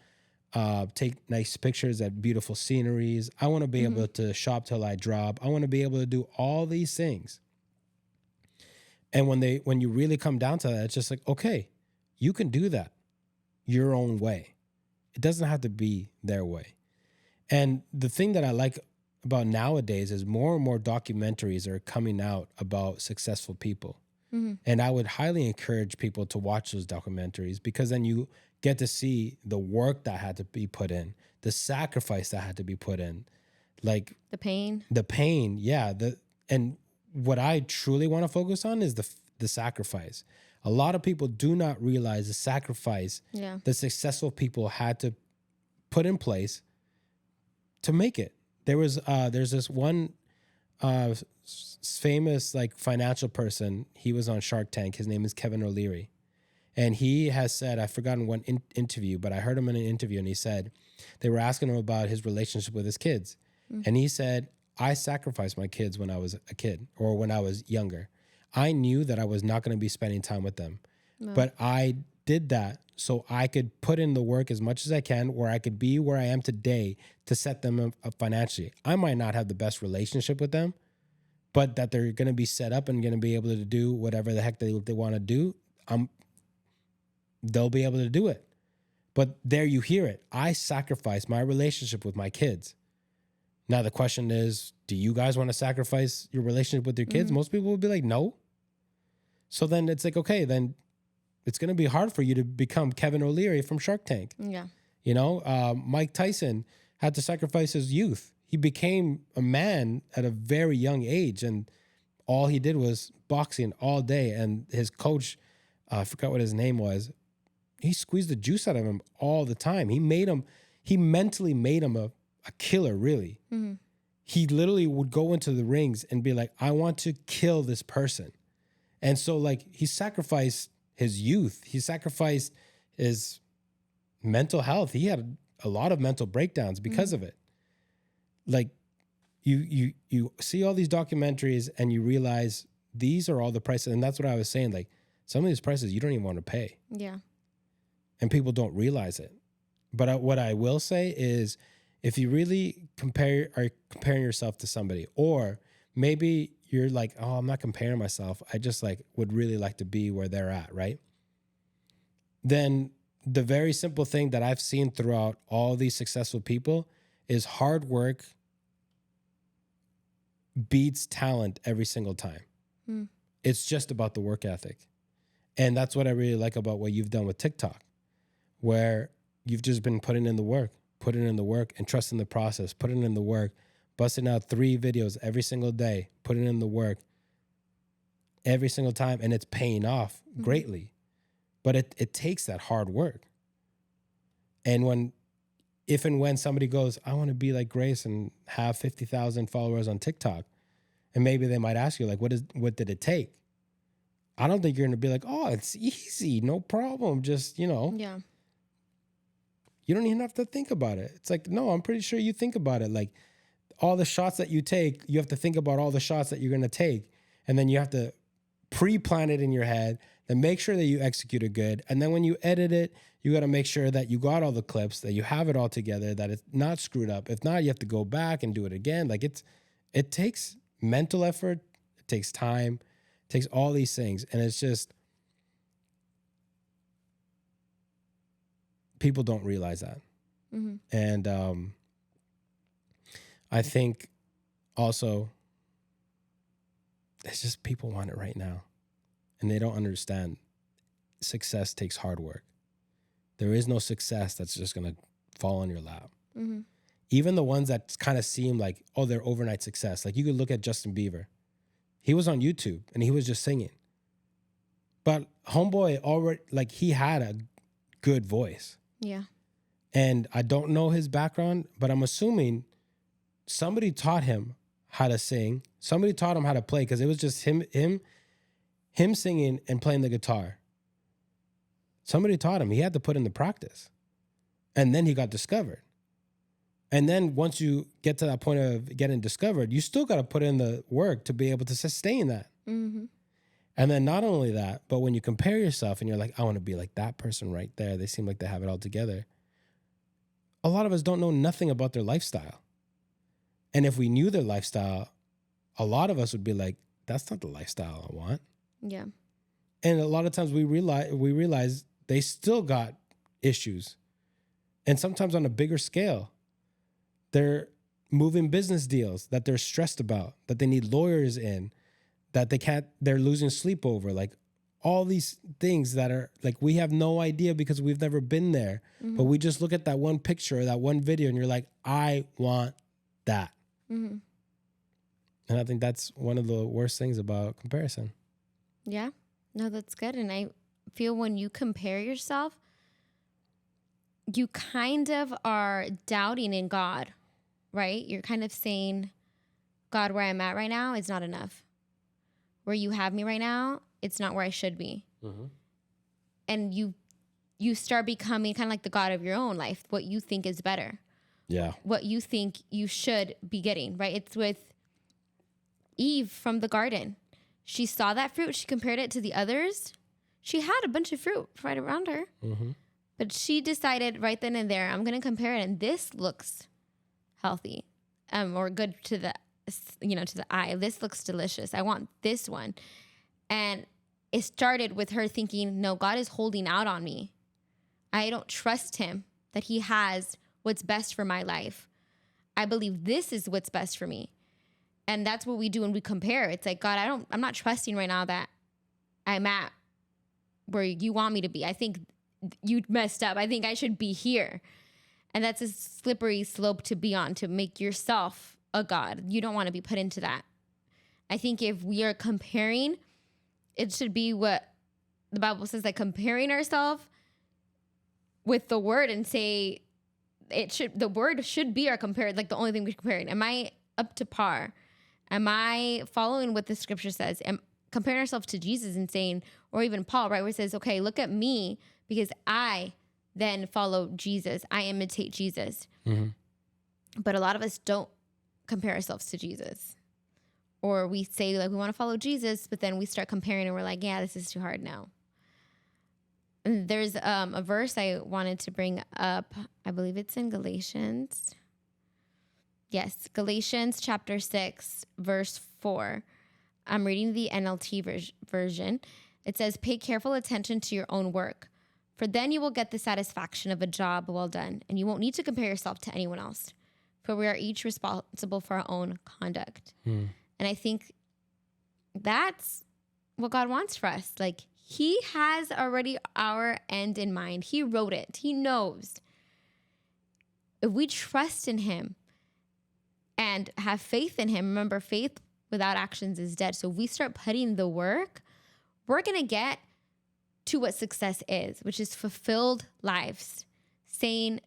take nice pictures at beautiful sceneries. I want to be able to shop till I drop. I want to be able to do all these things. And when you really come down to that, it's just like, okay, you can do that your own way. It doesn't have to be their way. And the thing that I like about nowadays is more and more documentaries are coming out about successful people. And I would highly encourage people to watch those documentaries because then you get to see the work that had to be put in, the sacrifice that had to be put in, like The pain. yeah. And what I truly want to focus on is the sacrifice. A lot of people do not realize the sacrifice Yeah. the successful people had to put in place to make it. There's this one famous like financial person. He was on Shark Tank. His name is Kevin O'Leary. And he has said, I've forgotten one interview, but I heard him in an interview and he said, they were asking him about his relationship with his kids. And he said, I sacrificed my kids when I was a kid or when I was younger. I knew that I was not going to be spending time with them, but I did that so I could put in the work as much as I can where I could be where I am today to set them up financially. I might not have the best relationship with them, but that they're going to be set up and going to be able to do whatever the heck they want to do. They'll be able to do it. But there you hear it. I sacrificed my relationship with my kids. Now the question is, do you guys want to sacrifice your relationship with your kids? Most people would be like, no. So then it's like, okay, then it's going to be hard for you to become Kevin O'Leary from Shark Tank. Yeah. You know, Mike Tyson had to sacrifice his youth. He became a man at a very young age, and all he did was boxing all day. And his coach, I forgot what his name was, he squeezed the juice out of him all the time. He mentally made him a killer, really. He literally would go into the rings and be like, I want to kill this person. And so like he sacrificed his youth. He sacrificed his mental health. He had a lot of mental breakdowns because of it. Like you see all these documentaries and you realize these are all the prices. And that's what I was saying. Like some of these prices you don't even want to pay. Yeah. And people don't realize it. But what I will say is if you really are comparing yourself to somebody, or maybe you're like, oh, I'm not comparing myself, I just like would really like to be where they're at, right? Then the very simple thing that I've seen throughout all these successful people is hard work beats talent every single time. It's just about the work ethic. And that's what I really like about what you've done with TikTok, where you've just been putting in the work and trusting the process, putting in the work, busting out 3 videos every single day, putting in the work every single time, and it's paying off greatly. But it takes that hard work. And if and when somebody goes, I want to be like Grace and have 50,000 followers on TikTok, and maybe they might ask you, like, what did it take? I don't think you're going to be like, oh, it's easy, no problem. Just, Yeah. You don't even have to think about it. It's like, no, I'm pretty sure you think about it. Like all the shots that you take, you have to think about all the shots that you're going to take. And then you have to pre-plan it in your head, then make sure that you execute it good. And then when you edit it, you got to make sure that you got all the clips, that you have it all together, that it's not screwed up. If not, you have to go back and do it again. Like it takes mental effort. It takes time. It takes all these things. And it's just, people don't realize that. And I think also it's just people want it right now. And they don't understand success takes hard work. There is no success that's just going to fall on your lap. Even the ones that kind of seem like, oh, they're overnight success. Like you could look at Justin Bieber. He was on YouTube and he was just singing. But homeboy already, like he had a good voice. Yeah. And I don't know his background, but I'm assuming somebody taught him how to sing. Somebody taught him how to play because it was just him singing and playing the guitar. Somebody taught him. He had to put in the practice. And then he got discovered. And then once you get to that point of getting discovered, you still got to put in the work to be able to sustain that. And then not only that, but when you compare yourself and you're like, I want to be like that person right there. They seem like they have it all together. A lot of us don't know nothing about their lifestyle. And if we knew their lifestyle, a lot of us would be like, that's not the lifestyle I want. Yeah. And a lot of times we realize they still got issues. And sometimes on a bigger scale, they're moving business deals that they're stressed about, that they need lawyers in, that they're losing sleep over, like all these things that are like, we have no idea because we've never been there, but we just look at that one picture or that one video and you're like, I want that. And I think that's one of the worst things about comparison. Yeah. No, that's good. And I feel when you compare yourself, you kind of are doubting in God, right? You're kind of saying, God, where I'm at right now is not enough. Where you have me right now, it's not where I should be. Mm-hmm. And you start becoming kind of like the God of your own life, what you think is better. Yeah. What you think you should be getting, right? It's with Eve from the garden. She saw that fruit. She compared it to the others. She had a bunch of fruit right around her. Mm-hmm. But she decided right then and there, I'm going to compare it. And this looks healthy or good to the, to the eye. This looks delicious. I want this one. And it started with her thinking, no, God is holding out on me. I don't trust him that he has what's best for my life. I believe this is what's best for me. And that's what we do when we compare. It's like, God, I'm not trusting right now that I'm at where you want me to be. I think you messed up. I think I should be here. And that's a slippery slope to be on, to make yourself a God. You don't want to be put into that. I think if we are comparing, it should be what the Bible says, like comparing ourselves with the word, and say the word should be our compared, like the only thing we're comparing. Am I up to par? Am I following what the scripture says? Am comparing ourselves to Jesus and saying, or even Paul, right, where it says, okay, look at me because I then follow Jesus. I imitate Jesus. Mm-hmm. But a lot of us don't compare ourselves to Jesus. Or we say like we want to follow Jesus, but then we start comparing and we're like, yeah, this is too hard now. And there's a verse I wanted to bring up. I believe it's in Galatians. Yes, Galatians chapter 6, verse 4. I'm reading the NLT version. It says, pay careful attention to your own work, for then you will get the satisfaction of a job well done, and you won't need to compare yourself to anyone else, for we are each responsible for our own conduct. And I think that's what God wants for us. Like, he has already our end in mind. He wrote it. He knows. If we trust in him and have faith in him, remember, faith without actions is dead. So if we start putting the work, we're going to get to what success is, which is fulfilled lives. Saying,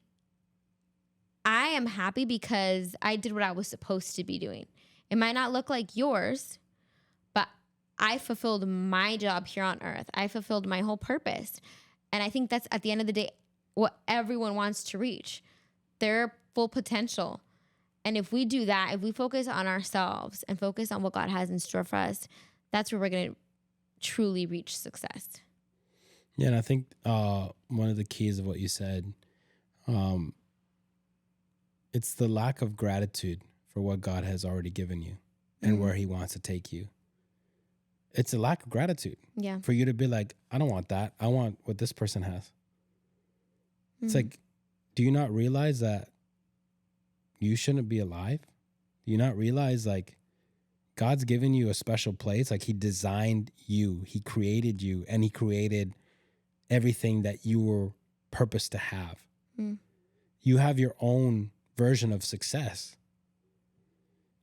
I am happy because I did what I was supposed to be doing. It might not look like yours, but I fulfilled my job here on earth. I fulfilled my whole purpose. And I think that's, at the end of the day, what everyone wants to reach, their full potential. And if we do that, if we focus on ourselves and focus on what God has in store for us, that's where we're going to truly reach success. Yeah, and I think one of the keys of what you said, it's the lack of gratitude for what God has already given you and where he wants to take you. It's a lack of gratitude. Yeah. For you to be like, I don't want that. I want what this person has. It's like, do you not realize that you shouldn't be alive? Do you not realize like God's given you a special place? Like he designed you, he created you, and he created everything that you were purposed to have. You have your own version of success.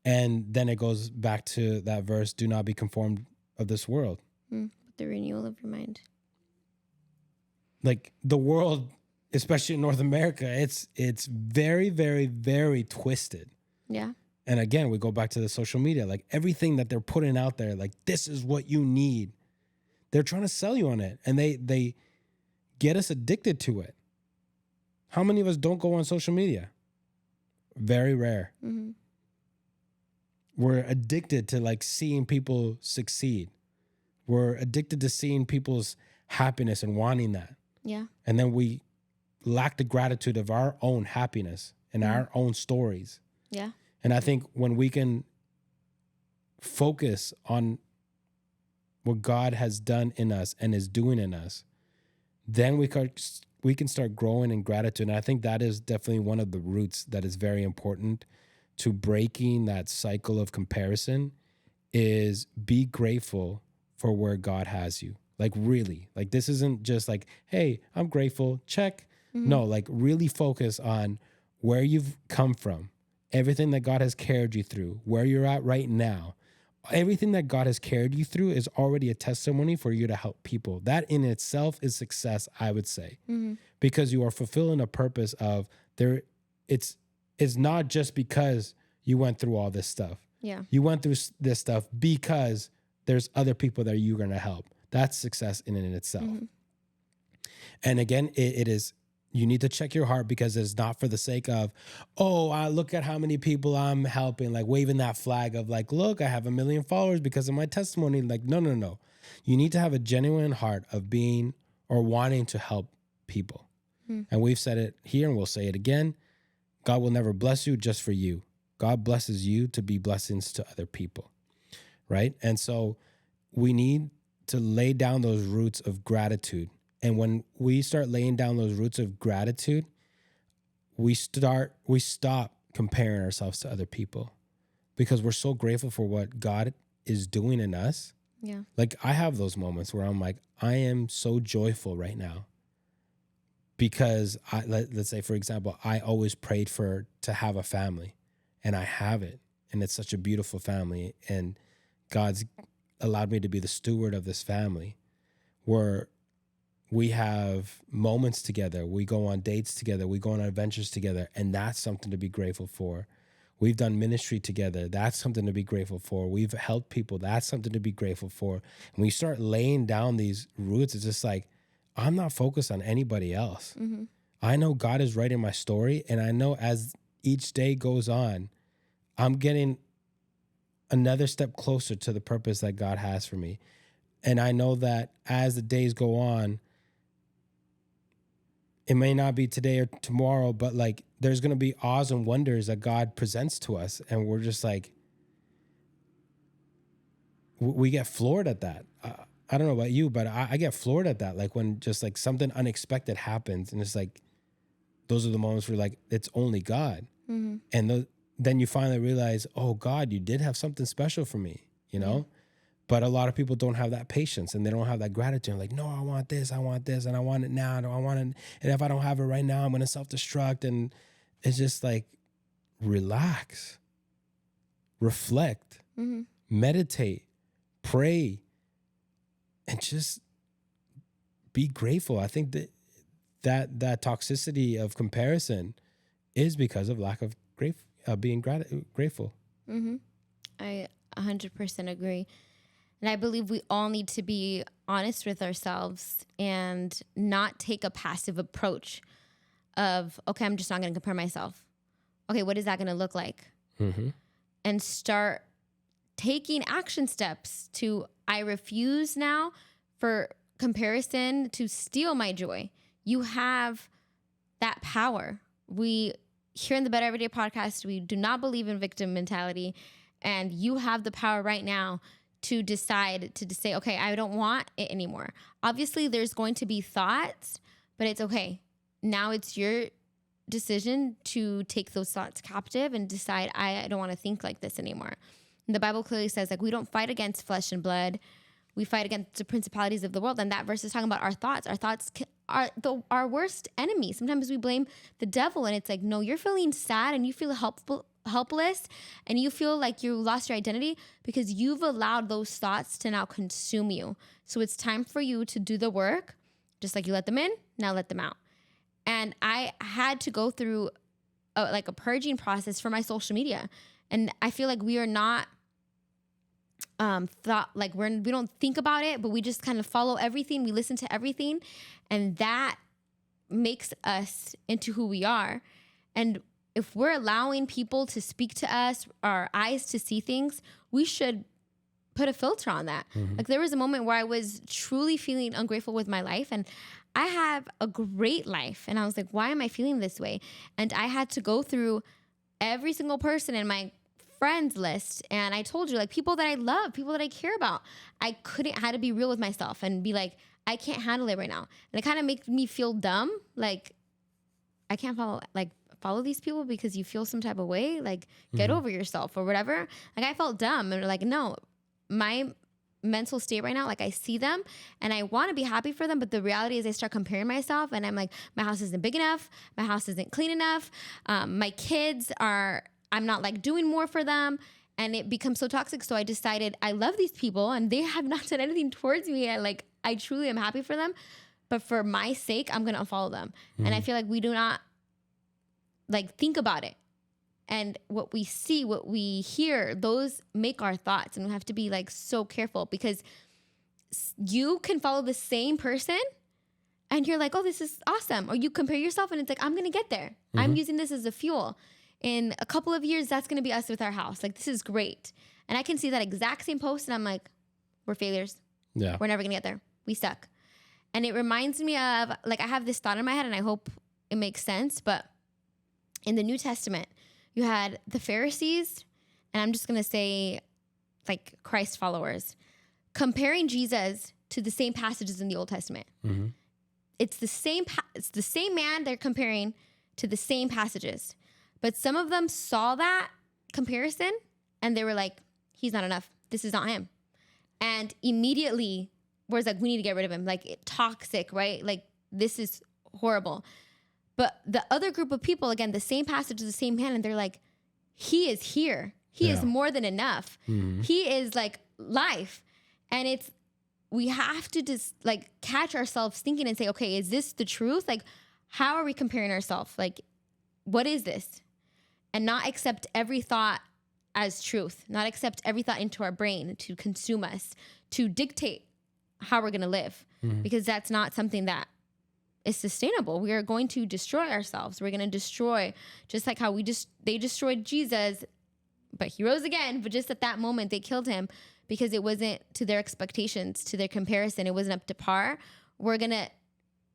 And then it goes back to that verse, do not be conformed of this world. The renewal of your mind. Like the world, especially in North America, it's very, very, very twisted. Yeah. And again, we go back to the social media, like everything that they're putting out there, like this is what you need. They're trying to sell you on it, and they get us addicted to it. How many of us don't go on social media? Very rare. We're addicted to like seeing people succeed. We're addicted to seeing people's happiness and wanting that. Yeah. And then we lack the gratitude of our own happiness and our own stories. Yeah. And I think when we can focus on what God has done in us and is doing in us, then we can start growing in gratitude. And I think that is definitely one of the roots that is very important to breaking that cycle of comparison, is be grateful for where God has you. Like really, like this isn't just like, hey, I'm grateful, check. No, like really focus on where you've come from, everything that God has carried you through, where you're at right now, everything that God has carried you through is already a testimony for you to help people. That in itself is success, I would say, because you are fulfilling a purpose of there. It's not just because you went through all this stuff. Yeah. You went through this stuff because there's other people that you're going to help. That's success in and in itself. And again, it is, you need to check your heart, because it's not for the sake of, oh, I look at how many people I'm helping, like waving that flag of like, look, I have 1 million followers because of my testimony. Like, no. You need to have a genuine heart of being or wanting to help people. And we've said it here and we'll say it again. God will never bless you just for you. God blesses you to be blessings to other people, right? And so we need to lay down those roots of gratitude. And when we start laying down those roots of gratitude, we stop comparing ourselves to other people, because we're so grateful for what God is doing in us. Yeah. Like, I have those moments where I'm like, I am so joyful right now, because let's say, for example, I always prayed to have a family, and I have it. And it's such a beautiful family. And God's allowed me to be the steward of this family, where we have moments together. We go on dates together. We go on adventures together. And that's something to be grateful for. We've done ministry together. That's something to be grateful for. We've helped people. That's something to be grateful for. And we start laying down these roots. It's just like, I'm not focused on anybody else. I know God is writing my story. And I know as each day goes on, I'm getting another step closer to the purpose that God has for me. And I know that as the days go on, it may not be today or tomorrow, but like, there's going to be awe and wonders that God presents to us. And we're just like, we get floored at that. I don't know about you, but I get floored at that. Like, when just like something unexpected happens, and it's like, those are the moments where like, it's only God. And then you finally realize, oh God, you did have something special for me, you know? But a lot of people don't have that patience, and they don't have that gratitude. Like, no, I want this, and I want it now. I want it. And if I don't have it right now, I'm going to self-destruct. And it's just like, relax, reflect, meditate, pray, and just be grateful. I think that toxicity of comparison is because of lack of being grateful. I 100% agree. And I believe we all need to be honest with ourselves and not take a passive approach of, okay, I'm just not going to compare myself. Okay, what is that going to look like? And start taking action steps to, I refuse now for comparison to steal my joy. You have that power. We, here in the Better Everyday podcast, we do not believe in victim mentality. And you have the power right now to decide to say, okay, I don't want it anymore. Obviously, there's going to be thoughts, but it's okay. Now it's your decision to take those thoughts captive and decide, I don't want to think like this anymore. And the Bible clearly says, like, we don't fight against flesh and blood. We fight against the principalities of the world. And that verse is talking about our thoughts. Our thoughts are our worst enemy. Sometimes we blame the devil, and it's like, no, you're feeling sad and you feel helpless and you feel like you lost your identity because you've allowed those thoughts to now consume you. So it's time for you to do the work. Just like you let them in, now let them out. And I had to go through a purging process for my social media. And I feel like we are not we don't think about it, but we just kind of follow everything. We listen to everything, and that makes us into who we are. And if we're allowing people to speak to us, our eyes to see things, we should put a filter on that. Like, there was a moment where I was truly feeling ungrateful with my life, and I have a great life. And I was like, why am I feeling this way? And I had to go through every single person in my friends list. And I told you, like, people that I love, people that I care about, I had to be real with myself and be like, I can't handle it right now. And it kind of makes me feel dumb. Like, I can't follow these people because you feel some type of way, like, get over yourself or whatever. Like, I felt dumb, and like, no, my mental state right now, like, I see them and I want to be happy for them, but the reality is I start comparing myself, and I'm like, my house isn't big enough, my house isn't clean enough, my kids are, I'm not like doing more for them. And it becomes so toxic. So I decided I love these people and they have not done anything towards me. I truly am happy for them. But for my sake, I'm going to unfollow them. And I feel like we do not think about it. And what we see, what we hear, those make our thoughts. And we have to be so careful, because you can follow the same person and you're like, oh, this is awesome. Or you compare yourself and it's like, I'm going to get there. I'm using this as a fuel. In a couple of years, that's going to be us with our house. This is great. And I can see that exact same post and I'm like, we're failures. Yeah. We're never going to get there. We suck. And it reminds me of, I have this thought in my head and I hope it makes sense. But in the New Testament, you had the Pharisees, and I'm just going to say Christ followers, comparing Jesus to the same passages in the Old Testament. Mm-hmm. It's the same man they're comparing to the same passages. But some of them saw that comparison and they were like, he's not enough. This is not him. And immediately was we need to get rid of him. Toxic, right? This is horrible. But the other group of people, again, the same passage, the same man, and they're like, he is here. He is more than enough. Mm-hmm. He is life. And we have to just catch ourselves thinking and say, okay, is this the truth? How are we comparing ourselves? What is this? And not accept every thought as truth, not accept every thought into our brain to consume us, to dictate how we're going to live, because that's not something that is sustainable. We are going to destroy ourselves. We're going to destroy, just like how they destroyed Jesus, but he rose again. But just at that moment, they killed him because it wasn't to their expectations, to their comparison. It wasn't up to par. We're going to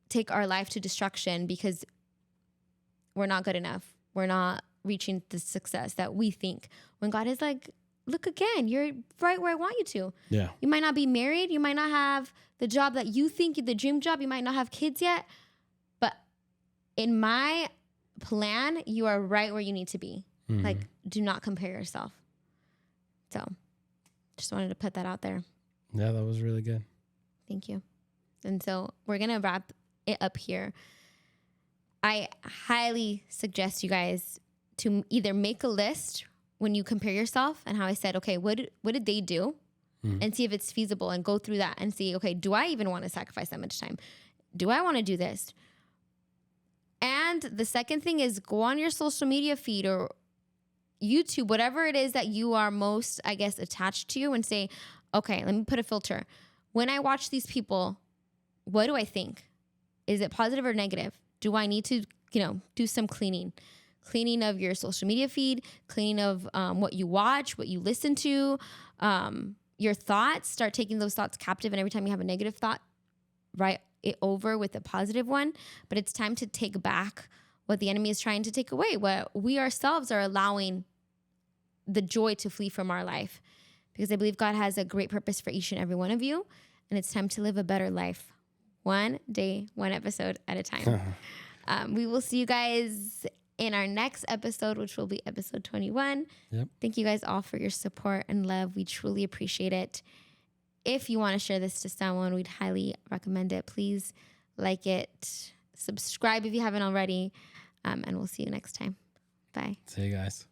take our life to destruction because we're not good enough. We're not reaching the success that we think, when God is look again, you're right where I want you to. Yeah. You might not be married. You might not have the job that you think, the dream job. You might not have kids yet. But in my plan, you are right where you need to be. Mm-hmm. Do not compare yourself. So just wanted to put that out there. Yeah, that was really good. Thank you. And so we're going to wrap it up here. I highly suggest you guys to either make a list when you compare yourself, and how I said, okay, what did they do? And see if it's feasible, and go through that and see, okay, do I even want to sacrifice that much time? Do I want to do this? And the second thing is, go on your social media feed or YouTube, whatever it is that you are most, I guess, attached to, and say, okay, let me put a filter. When I watch these people, what do I think? Is it positive or negative? Do I need to, do some cleaning of your social media feed, cleaning of what you watch, what you listen to, your thoughts? Start taking those thoughts captive. And every time you have a negative thought, write it over with a positive one. But it's time to take back what the enemy is trying to take away, what we ourselves are allowing the joy to flee from our life. Because I believe God has a great purpose for each and every one of you. And it's time to live a better life. One day, one episode at a time. We will see you guys in our next episode, which will be episode 21. Yep. Thank you guys all for your support and love. We truly appreciate it. If you want to share this to someone, we'd highly recommend it. Please like it, subscribe if you haven't already, and we'll see you next time. Bye. See you guys.